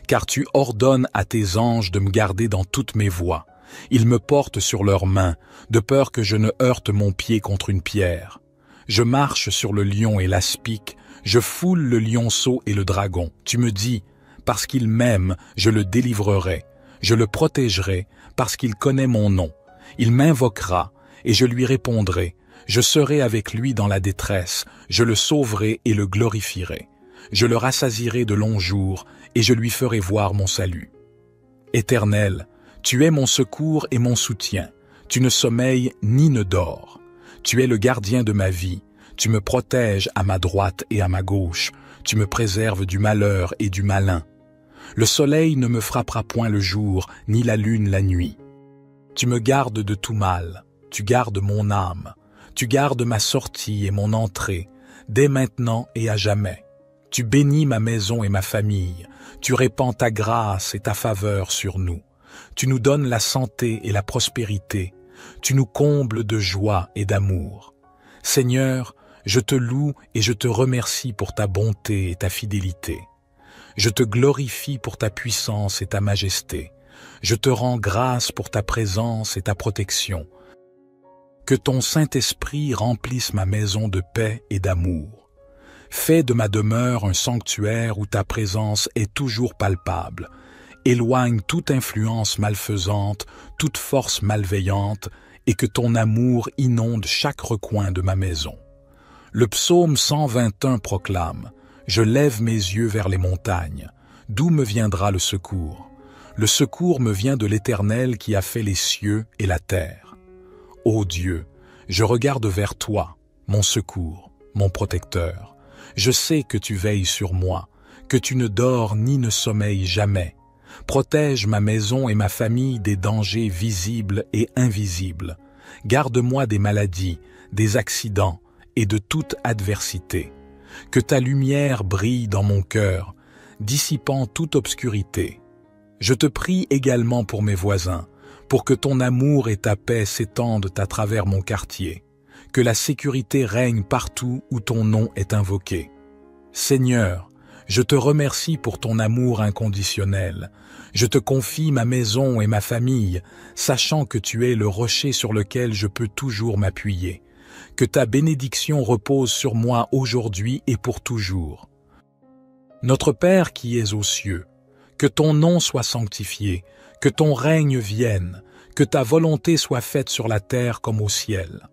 Car tu ordonnes à tes anges de me garder dans toutes mes voies. Ils me portent sur leurs mains, de peur que je ne heurte mon pied contre une pierre. Je marche sur le lion et l'aspic, je foule le lionceau et le dragon. Tu me dis, parce qu'il m'aime, je le délivrerai. Je le protégerai, parce qu'il connaît mon nom. Il m'invoquera, et je lui répondrai. Je serai avec lui dans la détresse, je le sauverai et le glorifierai. Je le rassasierai de longs jours, et je lui ferai voir mon salut. Éternel, tu es mon secours et mon soutien. Tu ne sommeilles ni ne dors. Tu es le gardien de ma vie. Tu me protèges à ma droite et à ma gauche. Tu me préserves du malheur et du malin. Le soleil ne me frappera point le jour, ni la lune la nuit. Tu me gardes de tout mal. Tu gardes mon âme. Tu gardes ma sortie et mon entrée, dès maintenant et à jamais. Tu bénis ma maison et ma famille. Tu répands ta grâce et ta faveur sur nous. Tu nous donnes la santé et la prospérité. Tu nous combles de joie et d'amour. Seigneur, je te loue et je te remercie pour ta bonté et ta fidélité. Je te glorifie pour ta puissance et ta majesté. Je te rends grâce pour ta présence et ta protection. Que ton Saint-Esprit remplisse ma maison de paix et d'amour. Fais de ma demeure un sanctuaire où ta présence est toujours palpable. Éloigne toute influence malfaisante, toute force malveillante, et que ton amour inonde chaque recoin de ma maison. Le psaume 121 proclame « Je lève mes yeux vers les montagnes. D'où me viendra le secours? Le secours me vient de l'Éternel qui a fait les cieux et la terre. Ô Dieu, je regarde vers toi, mon secours, mon protecteur. Je sais que tu veilles sur moi, que tu ne dors ni ne sommeilles jamais. Protège ma maison et ma famille des dangers visibles et invisibles. Garde-moi des maladies, des accidents et de toute adversité. Que ta lumière brille dans mon cœur, dissipant toute obscurité. Je te prie également pour mes voisins, pour que ton amour et ta paix s'étendent à travers mon quartier, que la sécurité règne partout où ton nom est invoqué. Seigneur, je te remercie pour ton amour inconditionnel. Je te confie ma maison et ma famille, sachant que tu es le rocher sur lequel je peux toujours m'appuyer. Que ta bénédiction repose sur moi aujourd'hui et pour toujours. Notre Père qui es aux cieux, que ton nom soit sanctifié, que ton règne vienne, que ta volonté soit faite sur la terre comme au ciel.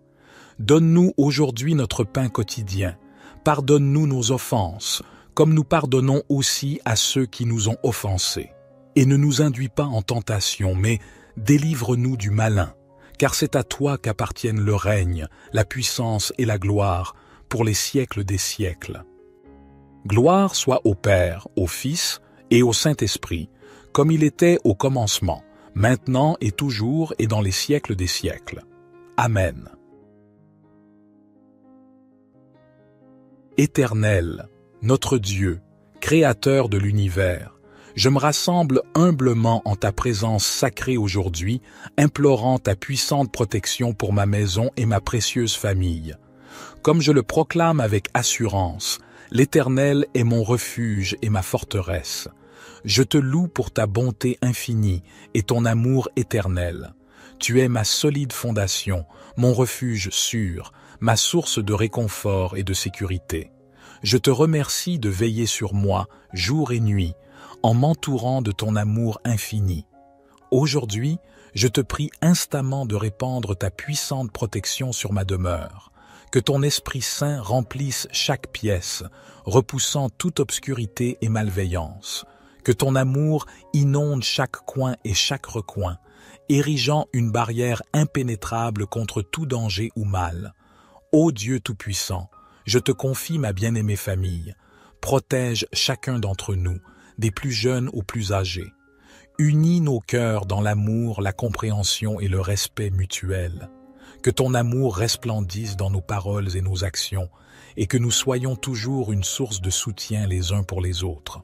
Donne-nous aujourd'hui notre pain quotidien. Pardonne-nous nos offenses, comme nous pardonnons aussi à ceux qui nous ont offensés. Et ne nous induis pas en tentation, mais délivre-nous du malin, car c'est à toi qu'appartiennent le règne, la puissance et la gloire, pour les siècles des siècles. Gloire soit au Père, au Fils et au Saint-Esprit, comme il était au commencement, maintenant et toujours et dans les siècles des siècles. Amen. Éternel, notre Dieu, Créateur de l'univers, je me rassemble humblement en ta présence sacrée aujourd'hui, implorant ta puissante protection pour ma maison et ma précieuse famille. Comme je le proclame avec assurance, l'Éternel est mon refuge et ma forteresse. Je te loue pour ta bonté infinie et ton amour éternel. Tu es ma solide fondation, mon refuge sûr, ma source de réconfort et de sécurité. Je te remercie de veiller sur moi jour et nuit, en m'entourant de ton amour infini. Aujourd'hui, je te prie instamment de répandre ta puissante protection sur ma demeure. Que ton Esprit Saint remplisse chaque pièce, repoussant toute obscurité et malveillance. Que ton amour inonde chaque coin et chaque recoin, érigeant une barrière impénétrable contre tout danger ou mal. Ô Dieu Tout-Puissant, je te confie ma bien-aimée famille. Protège chacun d'entre nous, des plus jeunes aux plus âgés. Unis nos cœurs dans l'amour, la compréhension et le respect mutuel. Que ton amour resplendisse dans nos paroles et nos actions, et que nous soyons toujours une source de soutien les uns pour les autres.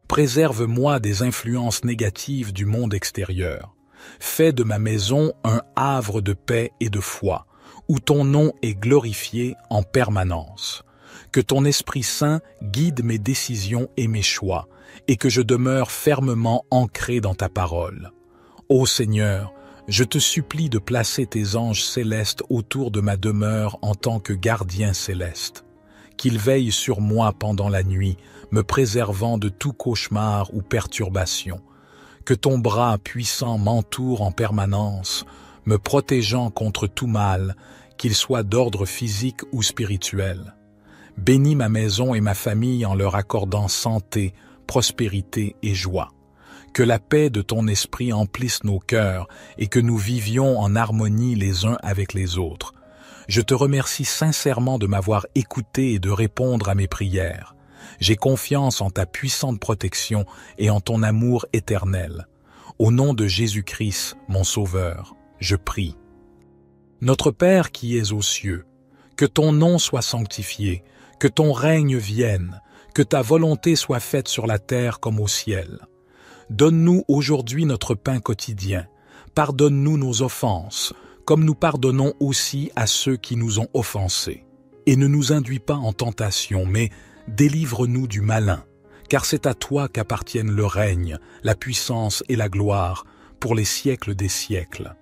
Préserve-moi des influences négatives du monde extérieur. Fais de ma maison un havre de paix et de foi, où ton nom est glorifié en permanence. Que ton Esprit Saint guide mes décisions et mes choix, et que je demeure fermement ancré dans ta parole. Ô Seigneur, je te supplie de placer tes anges célestes autour de ma demeure en tant que gardien céleste. Qu'ils veillent sur moi pendant la nuit, me préservant de tout cauchemar ou perturbation. Que ton bras puissant m'entoure en permanence, me protégeant contre tout mal, qu'il soit d'ordre physique ou spirituel. Bénis ma maison et ma famille en leur accordant santé, prospérité et joie. Que la paix de ton esprit emplisse nos cœurs et que nous vivions en harmonie les uns avec les autres. Je te remercie sincèrement de m'avoir écouté et de répondre à mes prières. J'ai confiance en ta puissante protection et en ton amour éternel. Au nom de Jésus-Christ, mon Sauveur, je prie. Notre Père qui es aux cieux, que ton nom soit sanctifié, que ton règne vienne, que ta volonté soit faite sur la terre comme au ciel. Donne-nous aujourd'hui notre pain quotidien. Pardonne-nous nos offenses, comme nous pardonnons aussi à ceux qui nous ont offensés. Et ne nous induis pas en tentation, mais délivre-nous du malin, car c'est à toi qu'appartiennent le règne, la puissance et la gloire, pour les siècles des siècles.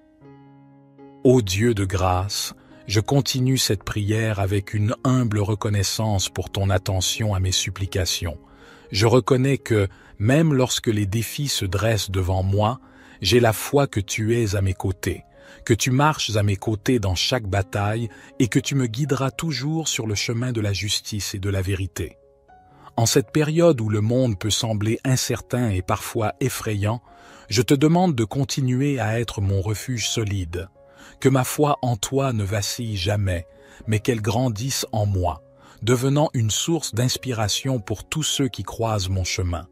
Ô Dieu de grâce, je continue cette prière avec une humble reconnaissance pour ton attention à mes supplications. Je reconnais que, même lorsque les défis se dressent devant moi, j'ai la foi que tu es à mes côtés, que tu marches à mes côtés dans chaque bataille et que tu me guideras toujours sur le chemin de la justice et de la vérité. En cette période où le monde peut sembler incertain et parfois effrayant, je te demande de continuer à être mon refuge solide, que ma foi en toi ne vacille jamais, mais qu'elle grandisse en moi, devenant une source d'inspiration pour tous ceux qui croisent mon chemin.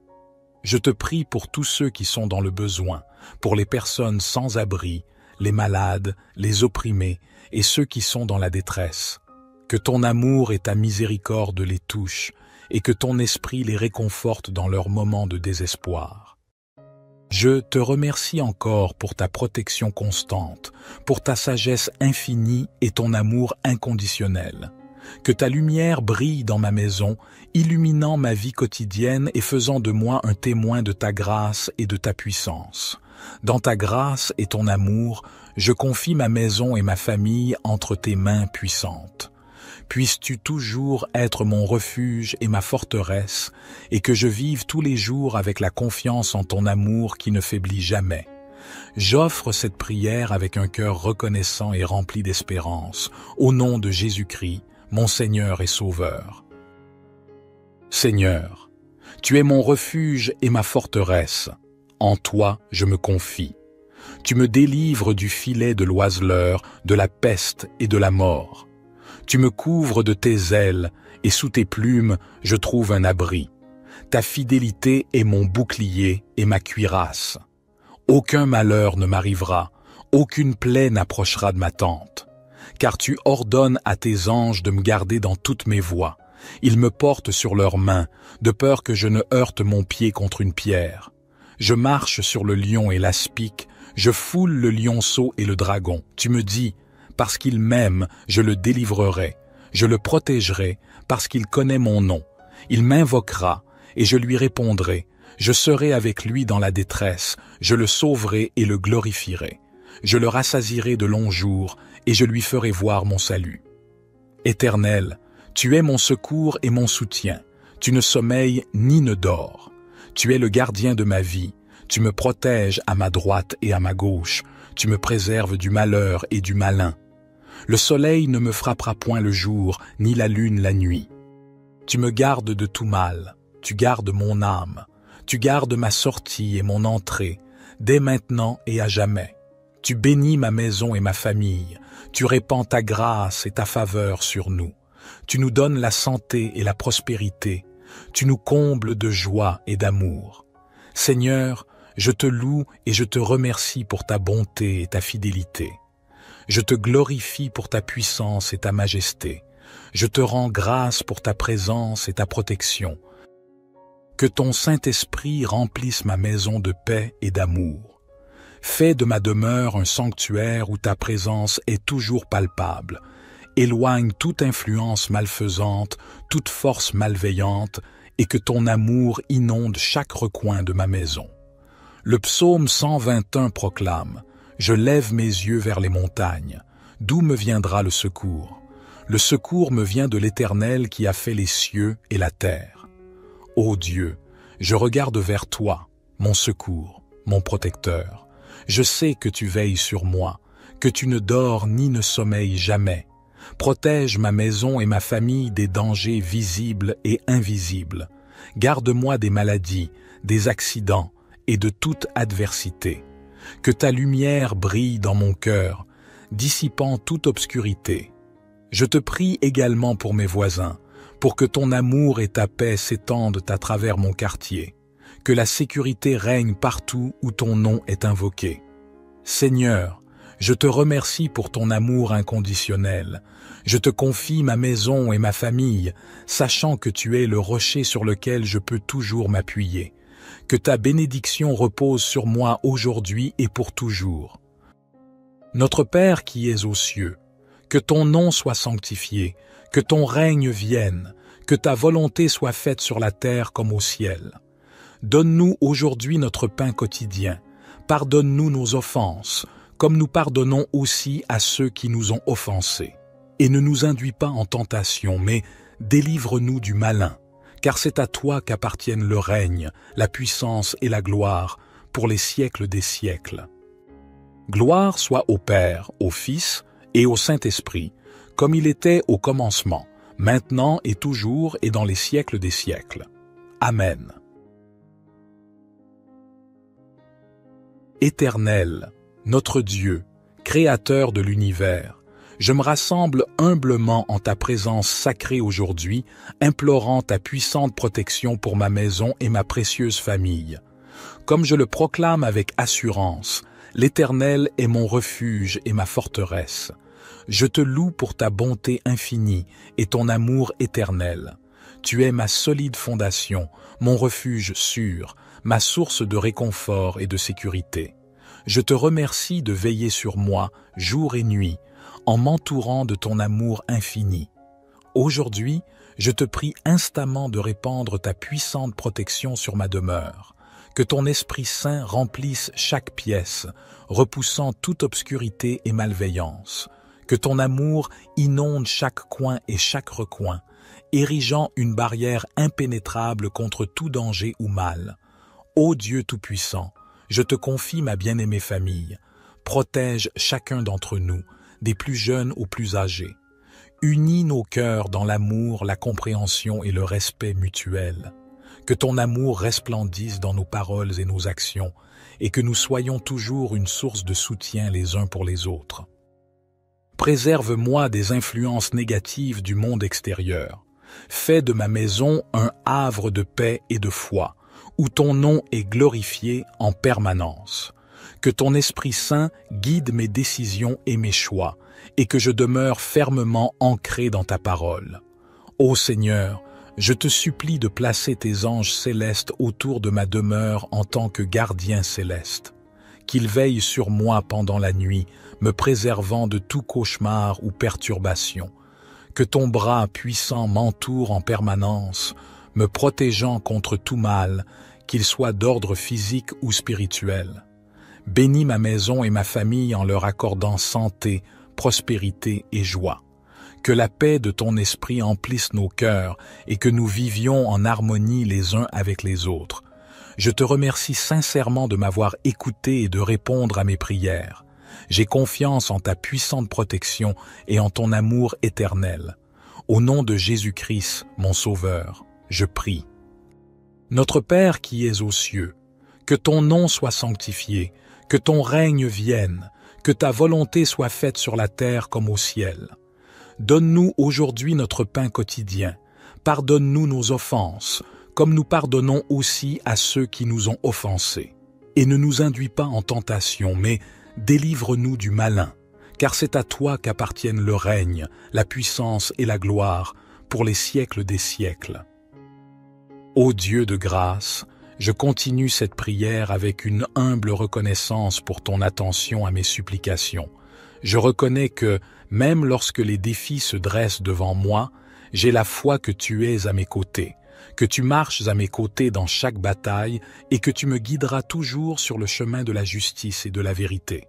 Je te prie pour tous ceux qui sont dans le besoin, pour les personnes sans abri, les malades, les opprimés et ceux qui sont dans la détresse. Que ton amour et ta miséricorde les touchent et que ton esprit les réconforte dans leurs moments de désespoir. Je te remercie encore pour ta protection constante, pour ta sagesse infinie et ton amour inconditionnel. Que ta lumière brille dans ma maison, illuminant ma vie quotidienne et faisant de moi un témoin de ta grâce et de ta puissance. Dans ta grâce et ton amour, je confie ma maison et ma famille entre tes mains puissantes. Puisses-tu toujours être mon refuge et ma forteresse, et que je vive tous les jours avec la confiance en ton amour qui ne faiblit jamais. J'offre cette prière avec un cœur reconnaissant et rempli d'espérance, au nom de Jésus-Christ, mon Seigneur et Sauveur. Seigneur, tu es mon refuge et ma forteresse. En toi, je me confie. Tu me délivres du filet de l'oiseleur, de la peste et de la mort. Tu me couvres de tes ailes, et sous tes plumes, je trouve un abri. Ta fidélité est mon bouclier et ma cuirasse. Aucun malheur ne m'arrivera, aucune plaie n'approchera de ma tente. Car tu ordonnes à tes anges de me garder dans toutes mes voies. Ils me portent sur leurs mains, de peur que je ne heurte mon pied contre une pierre. Je marche sur le lion et l'aspic, je foule le lionceau et le dragon. Tu me dis, parce qu'il m'aime, je le délivrerai, je le protégerai, parce qu'il connaît mon nom. Il m'invoquera, et je lui répondrai. Je serai avec lui dans la détresse, je le sauverai et le glorifierai. Je le rassasierai de longs jours, et je lui ferai voir mon salut. Éternel, tu es mon secours et mon soutien. Tu ne sommeilles ni ne dors. Tu es le gardien de ma vie. Tu me protèges à ma droite et à ma gauche. Tu me préserves du malheur et du malin. Le soleil ne me frappera point le jour, ni la lune la nuit. Tu me gardes de tout mal. Tu gardes mon âme. Tu gardes ma sortie et mon entrée, dès maintenant et à jamais. Tu bénis ma maison et ma famille. Tu répands ta grâce et ta faveur sur nous. Tu nous donnes la santé et la prospérité. Tu nous combles de joie et d'amour. Seigneur, Je te loue et je te remercie pour ta bonté et ta fidélité. Je te glorifie pour ta puissance et ta majesté. Je te rends grâce pour ta présence et ta protection. Que ton Saint-Esprit remplisse ma maison de paix et d'amour. Fais de ma demeure un sanctuaire où ta présence est toujours palpable. Éloigne toute influence malfaisante, toute force malveillante, et que ton amour inonde chaque recoin de ma maison. Le psaume 121 proclame « Je lève mes yeux vers les montagnes. D'où me viendra le secours? Le secours me vient de l'Éternel qui a fait les cieux et la terre. Ô Dieu, je regarde vers toi, mon secours, mon protecteur. Je sais que tu veilles sur moi, que tu ne dors ni ne sommeilles jamais. Protège ma maison et ma famille des dangers visibles et invisibles. Garde-moi des maladies, des accidents et de toute adversité. Que ta lumière brille dans mon cœur, dissipant toute obscurité. Je te prie également pour mes voisins, pour que ton amour et ta paix s'étendent à travers mon quartier, que la sécurité règne partout où ton nom est invoqué. Seigneur, je te remercie pour ton amour inconditionnel. Je te confie ma maison et ma famille, sachant que tu es le rocher sur lequel je peux toujours m'appuyer. Que ta bénédiction repose sur moi aujourd'hui et pour toujours. Notre Père qui es aux cieux, que ton nom soit sanctifié, que ton règne vienne, que ta volonté soit faite sur la terre comme au ciel. Donne-nous aujourd'hui notre pain quotidien. Pardonne-nous nos offenses, comme nous pardonnons aussi à ceux qui nous ont offensés. Et ne nous induis pas en tentation, mais délivre-nous du malin, car c'est à toi qu'appartiennent le règne, la puissance et la gloire, pour les siècles des siècles. Gloire soit au Père, au Fils et au Saint-Esprit, comme il était au commencement, maintenant et toujours et dans les siècles des siècles. Amen. Éternel, notre Dieu, Créateur de l'univers, je me rassemble humblement en ta présence sacrée aujourd'hui, implorant ta puissante protection pour ma maison et ma précieuse famille. Comme je le proclame avec assurance, l'Éternel est mon refuge et ma forteresse. Je te loue pour ta bonté infinie et ton amour éternel. Tu es ma solide fondation, mon refuge sûr, ma source de réconfort et de sécurité. Je te remercie de veiller sur moi jour et nuit, en m'entourant de ton amour infini. Aujourd'hui, je te prie instamment de répandre ta puissante protection sur ma demeure. Que ton Esprit Saint remplisse chaque pièce, repoussant toute obscurité et malveillance. Que ton amour inonde chaque coin et chaque recoin, érigeant une barrière impénétrable contre tout danger ou mal. Ô Dieu Tout-Puissant, je te confie ma bien-aimée famille. Protège chacun d'entre nous, des plus jeunes aux plus âgés. Unis nos cœurs dans l'amour, la compréhension et le respect mutuel. Que ton amour resplendisse dans nos paroles et nos actions, et que nous soyons toujours une source de soutien les uns pour les autres. Préserve-moi des influences négatives du monde extérieur. Fais de ma maison un havre de paix et de foi, où ton nom est glorifié en permanence. Que ton Esprit Saint guide mes décisions et mes choix, et que je demeure fermement ancré dans ta parole. Ô Seigneur, je te supplie de placer tes anges célestes autour de ma demeure en tant que gardiens célestes. Qu'ils veillent sur moi pendant la nuit, me préservant de tout cauchemar ou perturbation. Que ton bras puissant m'entoure en permanence, me protégeant contre tout mal, qu'il soit d'ordre physique ou spirituel. Bénis ma maison et ma famille en leur accordant santé, prospérité et joie. Que la paix de ton esprit emplisse nos cœurs et que nous vivions en harmonie les uns avec les autres. Je te remercie sincèrement de m'avoir écouté et de répondre à mes prières. J'ai confiance en ta puissante protection et en ton amour éternel. Au nom de Jésus-Christ, mon Sauveur, je prie. Notre Père qui es aux cieux, que ton nom soit sanctifié, que ton règne vienne, que ta volonté soit faite sur la terre comme au ciel. Donne-nous aujourd'hui notre pain quotidien. Pardonne-nous nos offenses, comme nous pardonnons aussi à ceux qui nous ont offensés. Et ne nous induis pas en tentation, mais délivre-nous du malin, car c'est à toi qu'appartiennent le règne, la puissance et la gloire, pour les siècles des siècles. Ô Dieu de grâce, je continue cette prière avec une humble reconnaissance pour ton attention à mes supplications. Je reconnais que, même lorsque les défis se dressent devant moi, j'ai la foi que tu es à mes côtés, que tu marches à mes côtés dans chaque bataille et que tu me guideras toujours sur le chemin de la justice et de la vérité.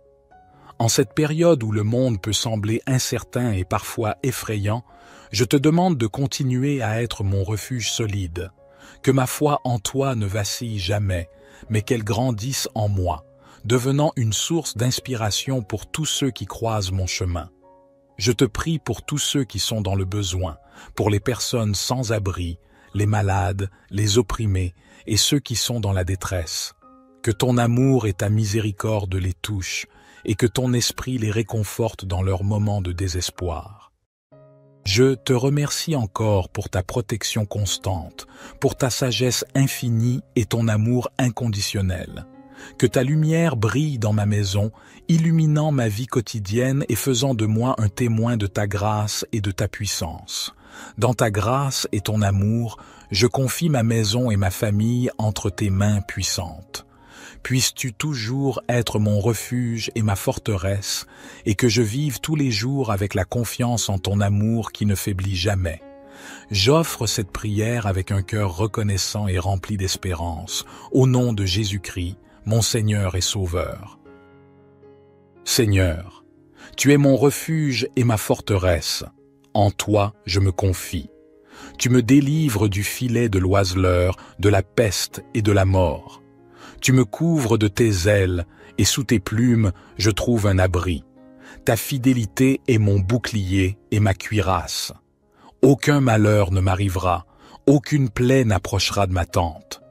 En cette période où le monde peut sembler incertain et parfois effrayant, je te demande de continuer à être mon refuge solide, que ma foi en toi ne vacille jamais, mais qu'elle grandisse en moi, devenant une source d'inspiration pour tous ceux qui croisent mon chemin. Je te prie pour tous ceux qui sont dans le besoin, pour les personnes sans abri, les malades, les opprimés et ceux qui sont dans la détresse. Que ton amour et ta miséricorde les touchent et que ton esprit les réconforte dans leurs moments de désespoir. Je te remercie encore pour ta protection constante, pour ta sagesse infinie et ton amour inconditionnel. Que ta lumière brille dans ma maison, illuminant ma vie quotidienne et faisant de moi un témoin de ta grâce et de ta puissance. Dans ta grâce et ton amour, je confie ma maison et ma famille entre tes mains puissantes. Puisses-tu toujours être mon refuge et ma forteresse, et que je vive tous les jours avec la confiance en ton amour qui ne faiblit jamais. J'offre cette prière avec un cœur reconnaissant et rempli d'espérance, au nom de Jésus-Christ, mon Seigneur et Sauveur. Seigneur, tu es mon refuge et ma forteresse. En toi, je me confie. Tu me délivres du filet de l'oiseleur, de la peste et de la mort. Tu me couvres de tes ailes, et sous tes plumes, je trouve un abri. Ta fidélité est mon bouclier et ma cuirasse. Aucun malheur ne m'arrivera, aucune plaie n'approchera de ma tente.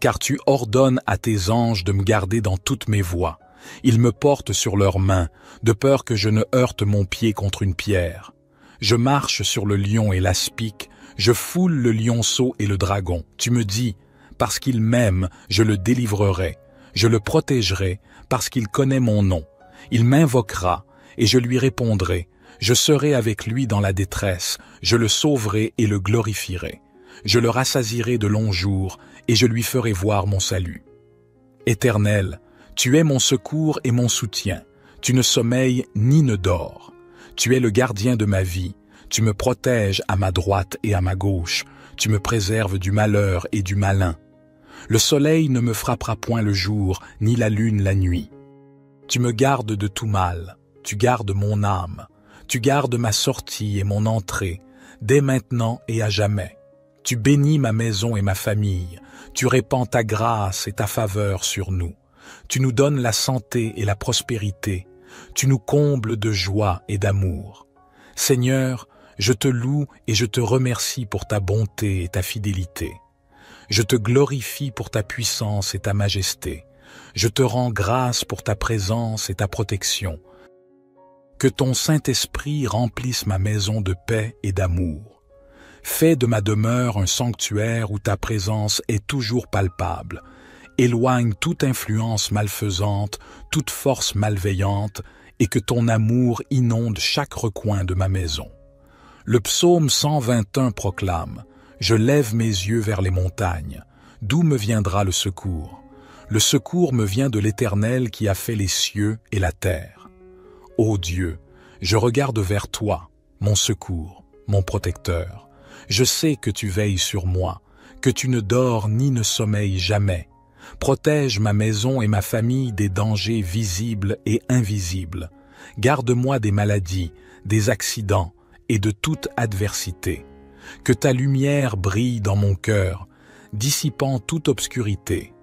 Car tu ordonnes à tes anges de me garder dans toutes mes voies. Ils me portent sur leurs mains, de peur que je ne heurte mon pied contre une pierre. Je marche sur le lion et l'aspic, je foule le lionceau et le dragon. Tu me dis, parce qu'il m'aime, je le délivrerai, je le protégerai, parce qu'il connaît mon nom. Il m'invoquera, et je lui répondrai. Je serai avec lui dans la détresse, je le sauverai et le glorifierai. Je le rassasierai de longs jours, et je lui ferai voir mon salut. Éternel, tu es mon secours et mon soutien. Tu ne sommeilles ni ne dors. Tu es le gardien de ma vie. Tu me protèges à ma droite et à ma gauche. Tu me préserves du malheur et du malin. Le soleil ne me frappera point le jour, ni la lune la nuit. Tu me gardes de tout mal. Tu gardes mon âme. Tu gardes ma sortie et mon entrée, dès maintenant et à jamais. Tu bénis ma maison et ma famille. Tu répands ta grâce et ta faveur sur nous. Tu nous donnes la santé et la prospérité. Tu nous combles de joie et d'amour. Seigneur, je te loue et je te remercie pour ta bonté et ta fidélité. Je te glorifie pour ta puissance et ta majesté. Je te rends grâce pour ta présence et ta protection. Que ton Saint-Esprit remplisse ma maison de paix et d'amour. Fais de ma demeure un sanctuaire où ta présence est toujours palpable. Éloigne toute influence malfaisante, toute force malveillante, et que ton amour inonde chaque recoin de ma maison. Le psaume 121 proclame « Je lève mes yeux vers les montagnes. D'où me viendra le secours? Le secours me vient de l'Éternel qui a fait les cieux et la terre. Ô Dieu, je regarde vers toi, mon secours, mon protecteur. Je sais que tu veilles sur moi, que tu ne dors ni ne sommeilles jamais. Protège ma maison et ma famille des dangers visibles et invisibles. Garde-moi des maladies, des accidents et de toute adversité. Que ta lumière brille dans mon cœur, dissipant toute obscurité.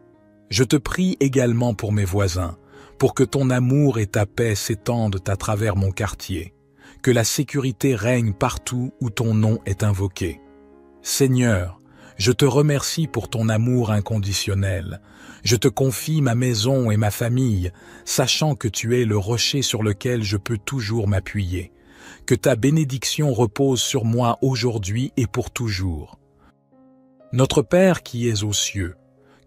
Je te prie également pour mes voisins, pour que ton amour et ta paix s'étendent à travers mon quartier. Que la sécurité règne partout où ton nom est invoqué. Seigneur, je te remercie pour ton amour inconditionnel. Je te confie ma maison et ma famille, sachant que tu es le rocher sur lequel je peux toujours m'appuyer. Que ta bénédiction repose sur moi aujourd'hui et pour toujours. Notre Père qui es aux cieux,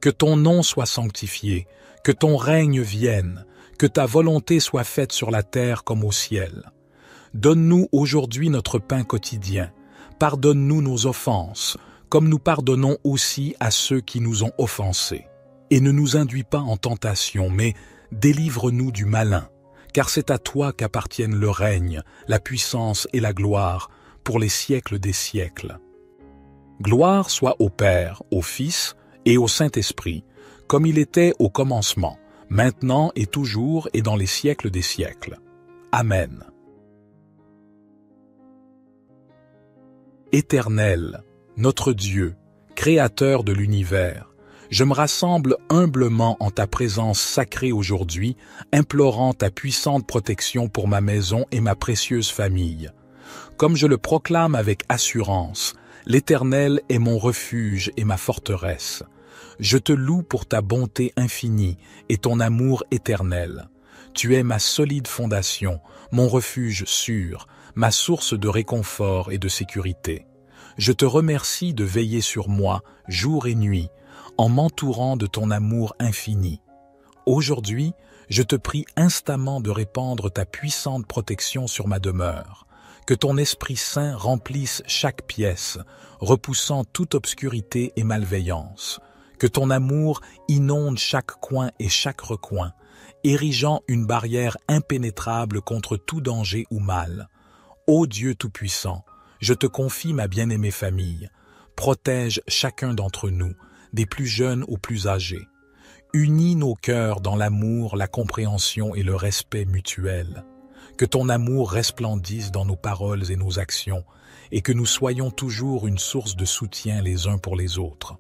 que ton nom soit sanctifié, Que ton règne vienne, que ta volonté soit faite sur la terre comme au ciel. Donne-nous aujourd'hui notre pain quotidien. Pardonne-nous nos offenses, comme nous pardonnons aussi à ceux qui nous ont offensés. Et ne nous induis pas en tentation, mais délivre-nous du malin, car c'est à toi qu'appartiennent le règne, la puissance et la gloire, pour les siècles des siècles. Gloire soit au Père, au Fils et au Saint-Esprit, comme il était au commencement, maintenant et toujours et dans les siècles des siècles. Amen. Éternel, notre Dieu, Créateur de l'univers, je me rassemble humblement en ta présence sacrée aujourd'hui, implorant ta puissante protection pour ma maison et ma précieuse famille. Comme je le proclame avec assurance, l'Éternel est mon refuge et ma forteresse. Je te loue pour ta bonté infinie et ton amour éternel. Tu es ma solide fondation, mon refuge sûr, ma source de réconfort et de sécurité. Je te remercie de veiller sur moi, jour et nuit, en m'entourant de ton amour infini. Aujourd'hui, je te prie instamment de répandre ta puissante protection sur ma demeure. Que ton Esprit Saint remplisse chaque pièce, repoussant toute obscurité et malveillance. Que ton amour inonde chaque coin et chaque recoin, érigeant une barrière impénétrable contre tout danger ou mal. Ô Dieu Tout-Puissant, je te confie ma bien-aimée famille. Protège chacun d'entre nous, des plus jeunes aux plus âgés. Unis nos cœurs dans l'amour, la compréhension et le respect mutuel. Que ton amour resplendisse dans nos paroles et nos actions, et que nous soyons toujours une source de soutien les uns pour les autres.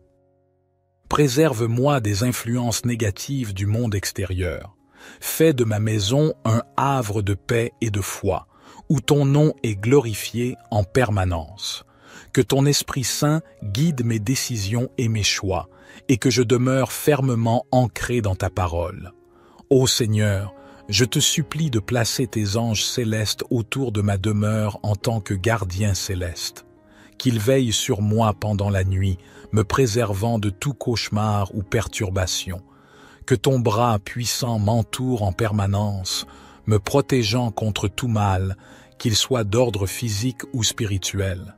Préserve-moi des influences négatives du monde extérieur. Fais de ma maison un havre de paix et de foi, où ton nom est glorifié en permanence. Que ton Esprit Saint guide mes décisions et mes choix, et que je demeure fermement ancré dans ta parole. Ô Seigneur, je te supplie de placer tes anges célestes autour de ma demeure en tant que gardiens célestes. Qu'ils veillent sur moi pendant la nuit, me préservant de tout cauchemar ou perturbation. Que ton bras puissant m'entoure en permanence, me protégeant contre tout mal, qu'il soit d'ordre physique ou spirituel.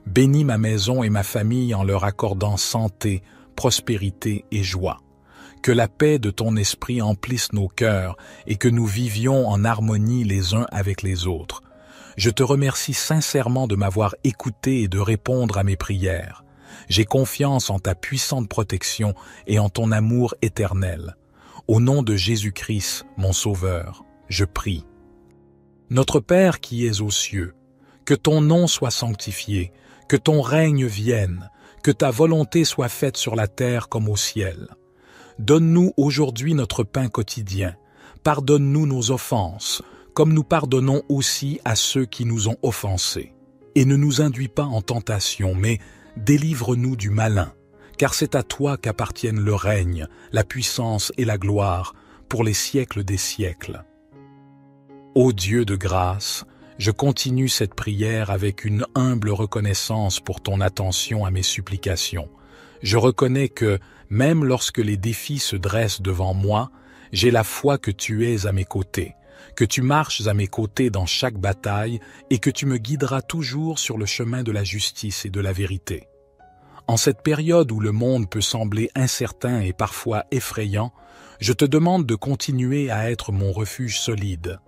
Bénis ma maison et ma famille en leur accordant santé, prospérité et joie. Que la paix de ton esprit emplisse nos cœurs et que nous vivions en harmonie les uns avec les autres. Je te remercie sincèrement de m'avoir écouté et de répondre à mes prières. J'ai confiance en ta puissante protection et en ton amour éternel. Au nom de Jésus-Christ, mon Sauveur, je prie. Notre Père qui es aux cieux, que ton nom soit sanctifié, que ton règne vienne, que ta volonté soit faite sur la terre comme au ciel. Donne-nous aujourd'hui notre pain quotidien. Pardonne-nous nos offenses, comme nous pardonnons aussi à ceux qui nous ont offensés. Et ne nous induis pas en tentation, mais délivre-nous du malin, car c'est à toi qu'appartiennent le règne, la puissance et la gloire, pour les siècles des siècles. Ô Dieu de grâce, je continue cette prière avec une humble reconnaissance pour ton attention à mes supplications. Je reconnais que, même lorsque les défis se dressent devant moi, j'ai la foi que tu es à mes côtés, que tu marches à mes côtés dans chaque bataille et que tu me guideras toujours sur le chemin de la justice et de la vérité. En cette période où le monde peut sembler incertain et parfois effrayant, je te demande de continuer à être mon refuge solide,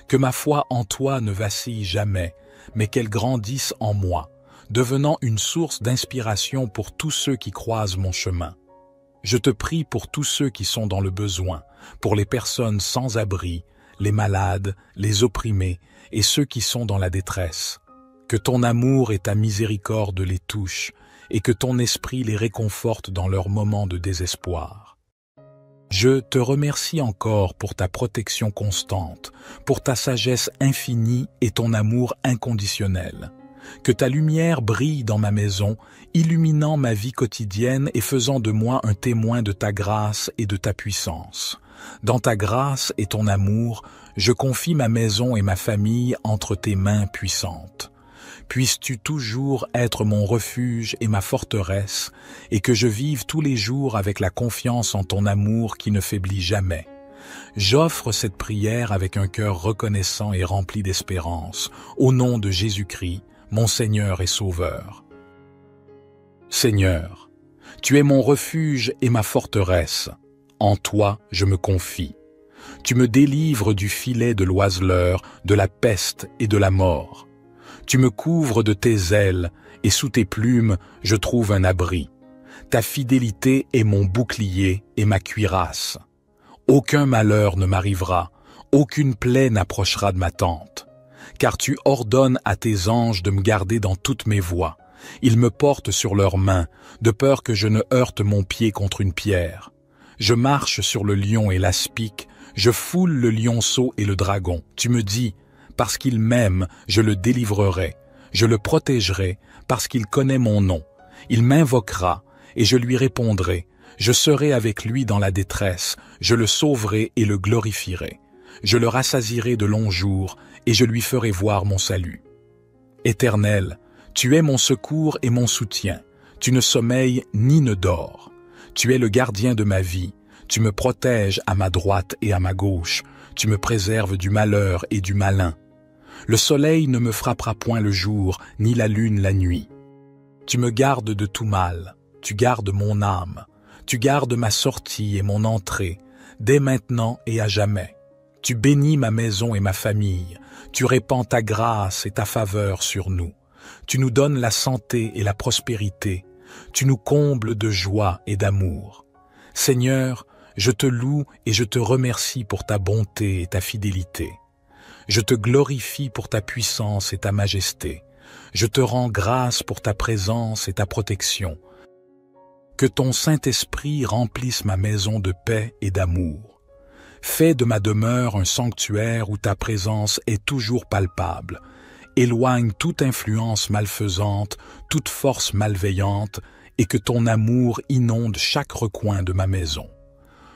que ma foi en toi ne vacille jamais, mais qu'elle grandisse en moi, devenant une source d'inspiration pour tous ceux qui croisent mon chemin. Je te prie pour tous ceux qui sont dans le besoin, pour les personnes sans abri, les malades, les opprimés et ceux qui sont dans la détresse. Que ton amour et ta miséricorde les touchent et que ton esprit les réconforte dans leurs moments de désespoir. Je te remercie encore pour ta protection constante, pour ta sagesse infinie et ton amour inconditionnel. Que ta lumière brille dans ma maison, illuminant ma vie quotidienne et faisant de moi un témoin de ta grâce et de ta puissance. Dans ta grâce et ton amour, je confie ma maison et ma famille entre tes mains puissantes. Puisses-tu toujours être mon refuge et ma forteresse, et que je vive tous les jours avec la confiance en ton amour qui ne faiblit jamais. J'offre cette prière avec un cœur reconnaissant et rempli d'espérance, au nom de Jésus-Christ, mon Seigneur et Sauveur. Seigneur, tu es mon refuge et ma forteresse. En toi, je me confie. Tu me délivres du filet de l'oiseleur, de la peste et de la mort. Tu me couvres de tes ailes, et sous tes plumes, je trouve un abri. Ta fidélité est mon bouclier et ma cuirasse. Aucun malheur ne m'arrivera, aucune plaie n'approchera de ma tente. Car tu ordonnes à tes anges de me garder dans toutes mes voies. Ils me portent sur leurs mains, de peur que je ne heurte mon pied contre une pierre. Je marche sur le lion et l'aspic, je foule le lionceau et le dragon. Tu me dis, parce qu'il m'aime, je le délivrerai. Je le protégerai, parce qu'il connaît mon nom. Il m'invoquera, et je lui répondrai. Je serai avec lui dans la détresse, je le sauverai et le glorifierai. Je le rassasierai de longs jours, et je lui ferai voir mon salut. Éternel, tu es mon secours et mon soutien. Tu ne sommeilles ni ne dors. Tu es le gardien de ma vie. Tu me protèges à ma droite et à ma gauche. Tu me préserves du malheur et du malin. Le soleil ne me frappera point le jour, ni la lune la nuit. Tu me gardes de tout mal. Tu gardes mon âme. Tu gardes ma sortie et mon entrée, dès maintenant et à jamais. Tu bénis ma maison et ma famille. Tu répands ta grâce et ta faveur sur nous. Tu nous donnes la santé et la prospérité. Tu nous combles de joie et d'amour. Seigneur, je te loue et je te remercie pour ta bonté et ta fidélité. Je te glorifie pour ta puissance et ta majesté. Je te rends grâce pour ta présence et ta protection. Que ton Saint-Esprit remplisse ma maison de paix et d'amour. Fais de ma demeure un sanctuaire où ta présence est toujours palpable. Éloigne toute influence malfaisante, toute force malveillante, et que ton amour inonde chaque recoin de ma maison.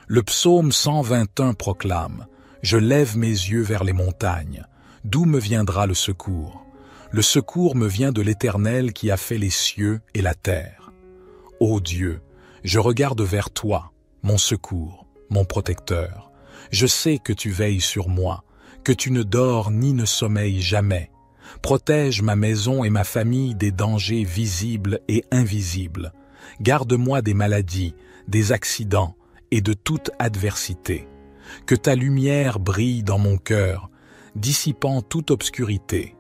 Le psaume 121 proclame « Je lève mes yeux vers les montagnes. D'où me viendra le secours? Le secours me vient de l'Éternel qui a fait les cieux et la terre. Ô Dieu, je regarde vers toi, mon secours, mon protecteur. Je sais que tu veilles sur moi, que tu ne dors ni ne sommeilles jamais. Protège ma maison et ma famille des dangers visibles et invisibles. Garde-moi des maladies, des accidents et de toute adversité. Que ta lumière brille dans mon cœur, dissipant toute obscurité.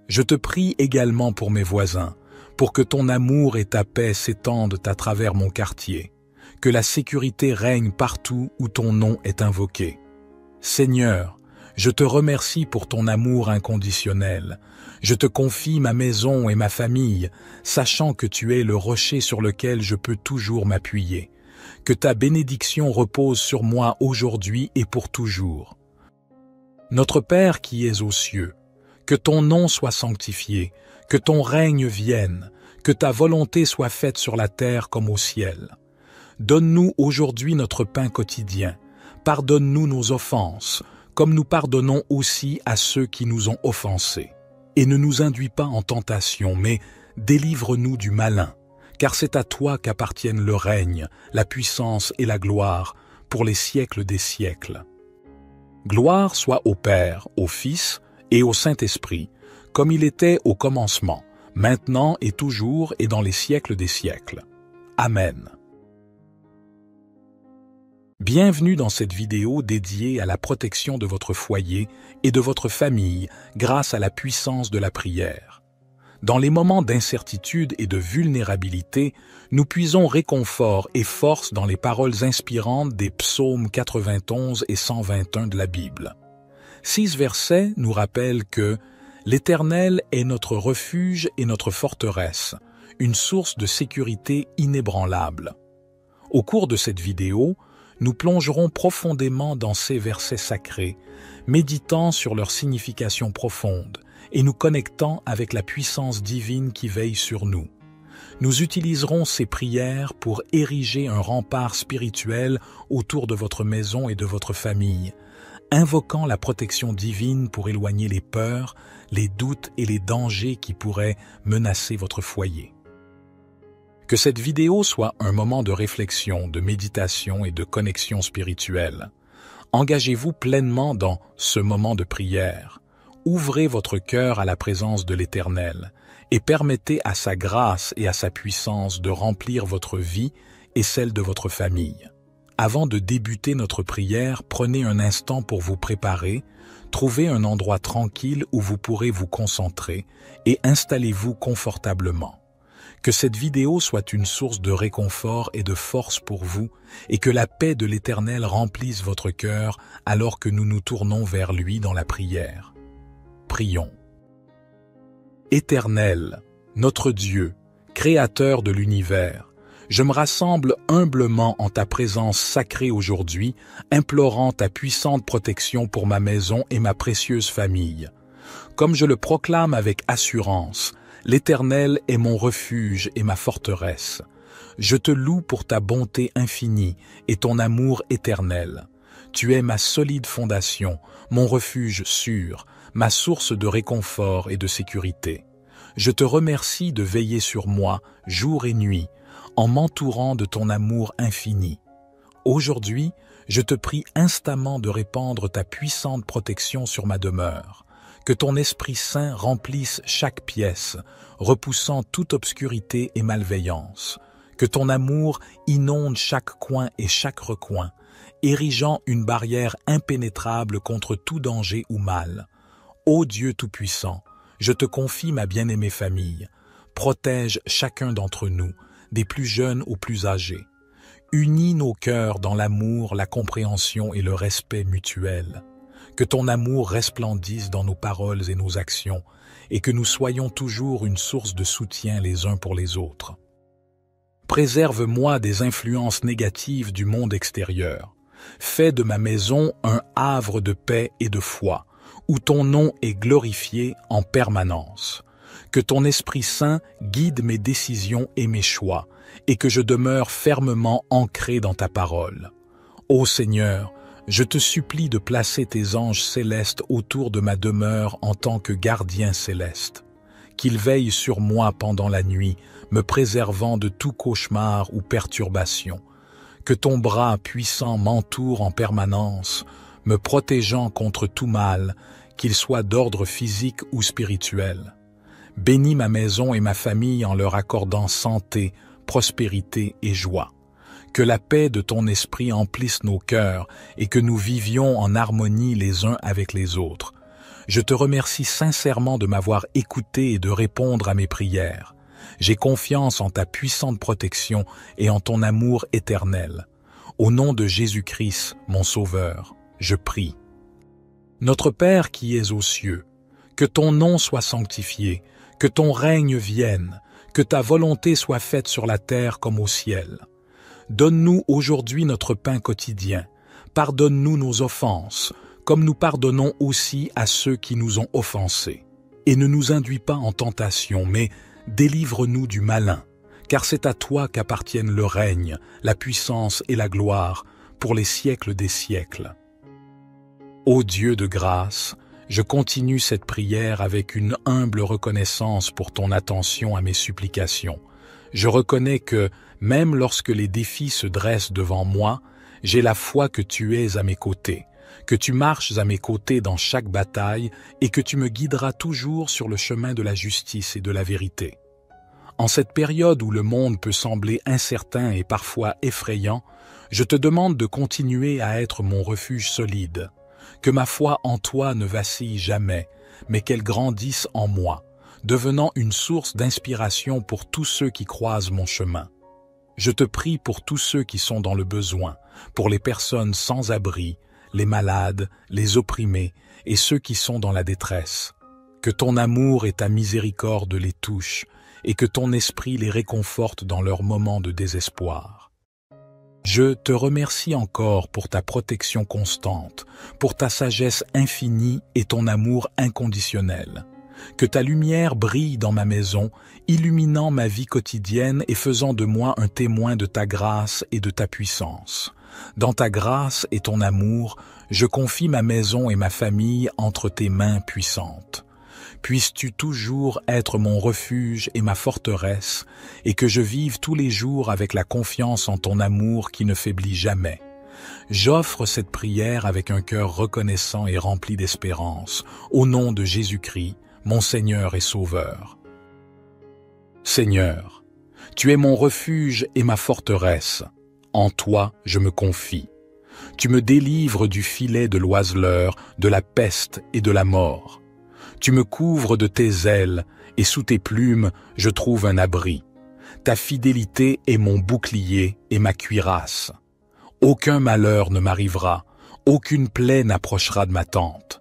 Je te prie également pour mes voisins, pour que ton amour et ta paix s'étendent à travers mon quartier, que la sécurité règne partout où ton nom est invoqué. Seigneur, je te remercie pour ton amour inconditionnel. Je te confie ma maison et ma famille, sachant que tu es le rocher sur lequel je peux toujours m'appuyer. Que ta bénédiction repose sur moi aujourd'hui et pour toujours. Notre Père qui es aux cieux, que ton nom soit sanctifié, que ton règne vienne, que ta volonté soit faite sur la terre comme au ciel. Donne-nous aujourd'hui notre pain quotidien. Pardonne-nous nos offenses, comme nous pardonnons aussi à ceux qui nous ont offensés. Et ne nous induis pas en tentation, mais délivre-nous du malin, car c'est à toi qu'appartiennent le règne, la puissance et la gloire, pour les siècles des siècles. Gloire soit au Père, au Fils et au Saint-Esprit, comme il était au commencement, maintenant et toujours et dans les siècles des siècles. Amen. Bienvenue dans cette vidéo dédiée à la protection de votre foyer et de votre famille grâce à la puissance de la prière. Dans les moments d'incertitude et de vulnérabilité, nous puisons réconfort et force dans les paroles inspirantes des psaumes 91 et 121 de la Bible. 6 versets nous rappellent que l'Éternel est notre refuge et notre forteresse, une source de sécurité inébranlable. Au cours de cette vidéo, nous plongerons profondément dans ces versets sacrés, méditant sur leur signification profonde et nous connectant avec la puissance divine qui veille sur nous. Nous utiliserons ces prières pour ériger un rempart spirituel autour de votre maison et de votre famille, invoquant la protection divine pour éloigner les peurs, les doutes et les dangers qui pourraient menacer votre foyer. Que cette vidéo soit un moment de réflexion, de méditation et de connexion spirituelle. Engagez-vous pleinement dans ce moment de prière. Ouvrez votre cœur à la présence de l'Éternel et permettez à sa grâce et à sa puissance de remplir votre vie et celle de votre famille. Avant de débuter notre prière, prenez un instant pour vous préparer, trouvez un endroit tranquille où vous pourrez vous concentrer et installez-vous confortablement. Que cette vidéo soit une source de réconfort et de force pour vous et que la paix de l'Éternel remplisse votre cœur alors que nous nous tournons vers lui dans la prière. Prions. Éternel, notre Dieu, Créateur de l'univers, je me rassemble humblement en ta présence sacrée aujourd'hui, implorant ta puissante protection pour ma maison et ma précieuse famille. Comme je le proclame avec assurance, l'Éternel est mon refuge et ma forteresse. Je te loue pour ta bonté infinie et ton amour éternel. Tu es ma solide fondation, mon refuge sûr, ma source de réconfort et de sécurité. Je te remercie de veiller sur moi jour et nuit, en m'entourant de ton amour infini. Aujourd'hui, je te prie instamment de répandre ta puissante protection sur ma demeure. Que ton Esprit Saint remplisse chaque pièce, repoussant toute obscurité et malveillance. Que ton amour inonde chaque coin et chaque recoin, érigeant une barrière impénétrable contre tout danger ou mal. Ô Dieu Tout-Puissant, je te confie ma bien-aimée famille. Protège chacun d'entre nous, des plus jeunes aux plus âgés. Unis nos cœurs dans l'amour, la compréhension et le respect mutuel. Que ton amour resplendisse dans nos paroles et nos actions, et que nous soyons toujours une source de soutien les uns pour les autres. Préserve-moi des influences négatives du monde extérieur. Fais de ma maison un havre de paix et de foi, où ton nom est glorifié en permanence. Que ton Esprit Saint guide mes décisions et mes choix, et que je demeure fermement ancré dans ta parole. Ô Seigneur, je te supplie de placer tes anges célestes autour de ma demeure en tant que gardiens célestes. Qu'ils veillent sur moi pendant la nuit, me préservant de tout cauchemar ou perturbation. Que ton bras puissant m'entoure en permanence, me protégeant contre tout mal, qu'il soit d'ordre physique ou spirituel. Bénis ma maison et ma famille en leur accordant santé, prospérité et joie. Que la paix de ton esprit emplisse nos cœurs et que nous vivions en harmonie les uns avec les autres. Je te remercie sincèrement de m'avoir écouté et de répondre à mes prières. J'ai confiance en ta puissante protection et en ton amour éternel. Au nom de Jésus-Christ, mon Sauveur, je prie. Notre Père qui es aux cieux, que ton nom soit sanctifié, que ton règne vienne, que ta volonté soit faite sur la terre comme au ciel. Donne-nous aujourd'hui notre pain quotidien. Pardonne-nous nos offenses, comme nous pardonnons aussi à ceux qui nous ont offensés. Et ne nous induis pas en tentation, mais délivre-nous du malin, car c'est à toi qu'appartiennent le règne, la puissance et la gloire, pour les siècles des siècles. Ô Dieu de grâce, je continue cette prière avec une humble reconnaissance pour ton attention à mes supplications. Je reconnais que, même lorsque les défis se dressent devant moi, j'ai la foi que tu es à mes côtés, que tu marches à mes côtés dans chaque bataille et que tu me guideras toujours sur le chemin de la justice et de la vérité. En cette période où le monde peut sembler incertain et parfois effrayant, je te demande de continuer à être mon refuge solide. Que ma foi en toi ne vacille jamais, mais qu'elle grandisse en moi, devenant une source d'inspiration pour tous ceux qui croisent mon chemin. Je te prie pour tous ceux qui sont dans le besoin, pour les personnes sans abri, les malades, les opprimés et ceux qui sont dans la détresse. Que ton amour et ta miséricorde les touchent et que ton esprit les réconforte dans leurs moments de désespoir. Je te remercie encore pour ta protection constante, pour ta sagesse infinie et ton amour inconditionnel. Que ta lumière brille dans ma maison, illuminant ma vie quotidienne et faisant de moi un témoin de ta grâce et de ta puissance. Dans ta grâce et ton amour, je confie ma maison et ma famille entre tes mains puissantes. Puisses-tu toujours être mon refuge et ma forteresse, et que je vive tous les jours avec la confiance en ton amour qui ne faiblit jamais. J'offre cette prière avec un cœur reconnaissant et rempli d'espérance, au nom de Jésus-Christ, mon Seigneur et Sauveur. Seigneur, tu es mon refuge et ma forteresse. En toi, je me confie. Tu me délivres du filet de l'oiseleur, de la peste et de la mort. Tu me couvres de tes ailes, et sous tes plumes, je trouve un abri. Ta fidélité est mon bouclier et ma cuirasse. Aucun malheur ne m'arrivera, aucune plaie n'approchera de ma tente.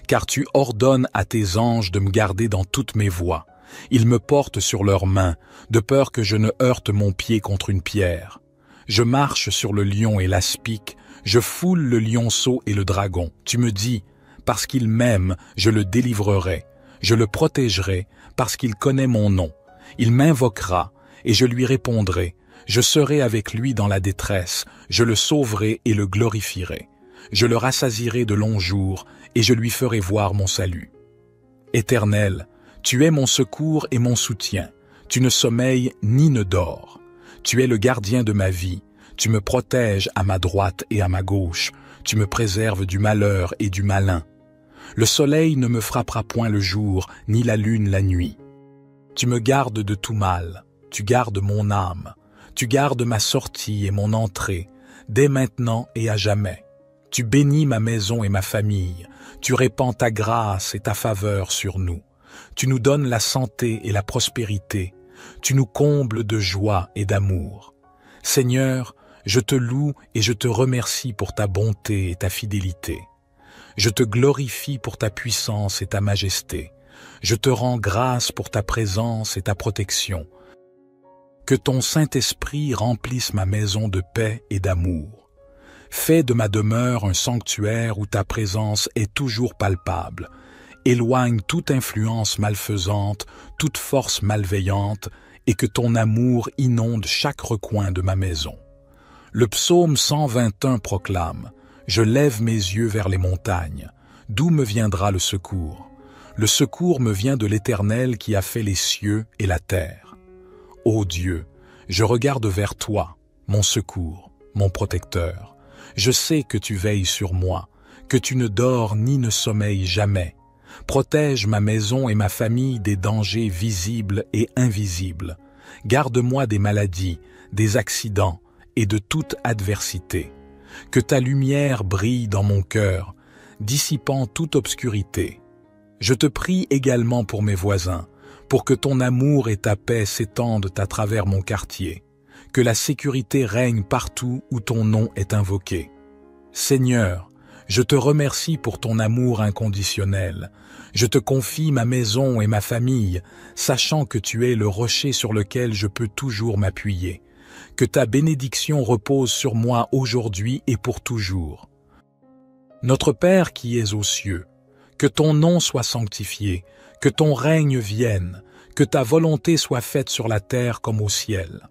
Car tu ordonnes à tes anges de me garder dans toutes mes voies. Ils me portent sur leurs mains, de peur que je ne heurte mon pied contre une pierre. Je marche sur le lion et l'aspic, je foule le lionceau et le dragon. Tu me dis, parce qu'il m'aime, je le délivrerai, je le protégerai, parce qu'il connaît mon nom. Il m'invoquera, et je lui répondrai. Je serai avec lui dans la détresse, je le sauverai et le glorifierai. Je le rassasierai de longs jours, et je lui ferai voir mon salut. Éternel, tu es mon secours et mon soutien. Tu ne sommeilles ni ne dors. Tu es le gardien de ma vie. Tu me protèges à ma droite et à ma gauche. Tu me préserves du malheur et du malin. Le soleil ne me frappera point le jour, ni la lune la nuit. Tu me gardes de tout mal. Tu gardes mon âme. Tu gardes ma sortie et mon entrée, dès maintenant et à jamais. Tu bénis ma maison et ma famille. Tu répands ta grâce et ta faveur sur nous. Tu nous donnes la santé et la prospérité. Tu nous combles de joie et d'amour. Seigneur, je te loue et je te remercie pour ta bonté et ta fidélité. Je te glorifie pour ta puissance et ta majesté. Je te rends grâce pour ta présence et ta protection. Que ton Saint-Esprit remplisse ma maison de paix et d'amour. Fais de ma demeure un sanctuaire où ta présence est toujours palpable. Éloigne toute influence malfaisante, toute force malveillante, et que ton amour inonde chaque recoin de ma maison. Le psaume 121 proclame « Je lève mes yeux vers les montagnes. D'où me viendra le secours? Le secours me vient de l'Éternel qui a fait les cieux et la terre. Ô Dieu, je regarde vers toi, mon secours, mon protecteur. Je sais que tu veilles sur moi, que tu ne dors ni ne sommeilles jamais. Protège ma maison et ma famille des dangers visibles et invisibles. Garde-moi des maladies, des accidents et de toute adversité. Que ta lumière brille dans mon cœur, dissipant toute obscurité. Je te prie également pour mes voisins, pour que ton amour et ta paix s'étendent à travers mon quartier, que la sécurité règne partout où ton nom est invoqué. Seigneur, je te remercie pour ton amour inconditionnel. Je te confie ma maison et ma famille, sachant que tu es le rocher sur lequel je peux toujours m'appuyer. Que ta bénédiction repose sur moi aujourd'hui et pour toujours. Notre Père qui es aux cieux, que ton nom soit sanctifié, que ton règne vienne, que ta volonté soit faite sur la terre comme au ciel.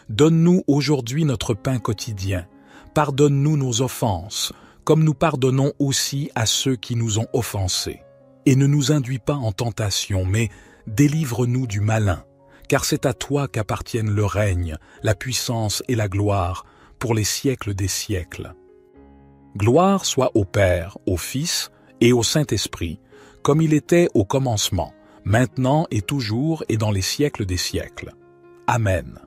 Donne-nous aujourd'hui notre pain quotidien. Pardonne-nous nos offenses, comme nous pardonnons aussi à ceux qui nous ont offensés. Et ne nous induis pas en tentation, mais délivre-nous du malin, car c'est à toi qu'appartiennent le règne, la puissance et la gloire, pour les siècles des siècles. Gloire soit au Père, au Fils et au Saint-Esprit, comme il était au commencement, maintenant et toujours et dans les siècles des siècles. Amen.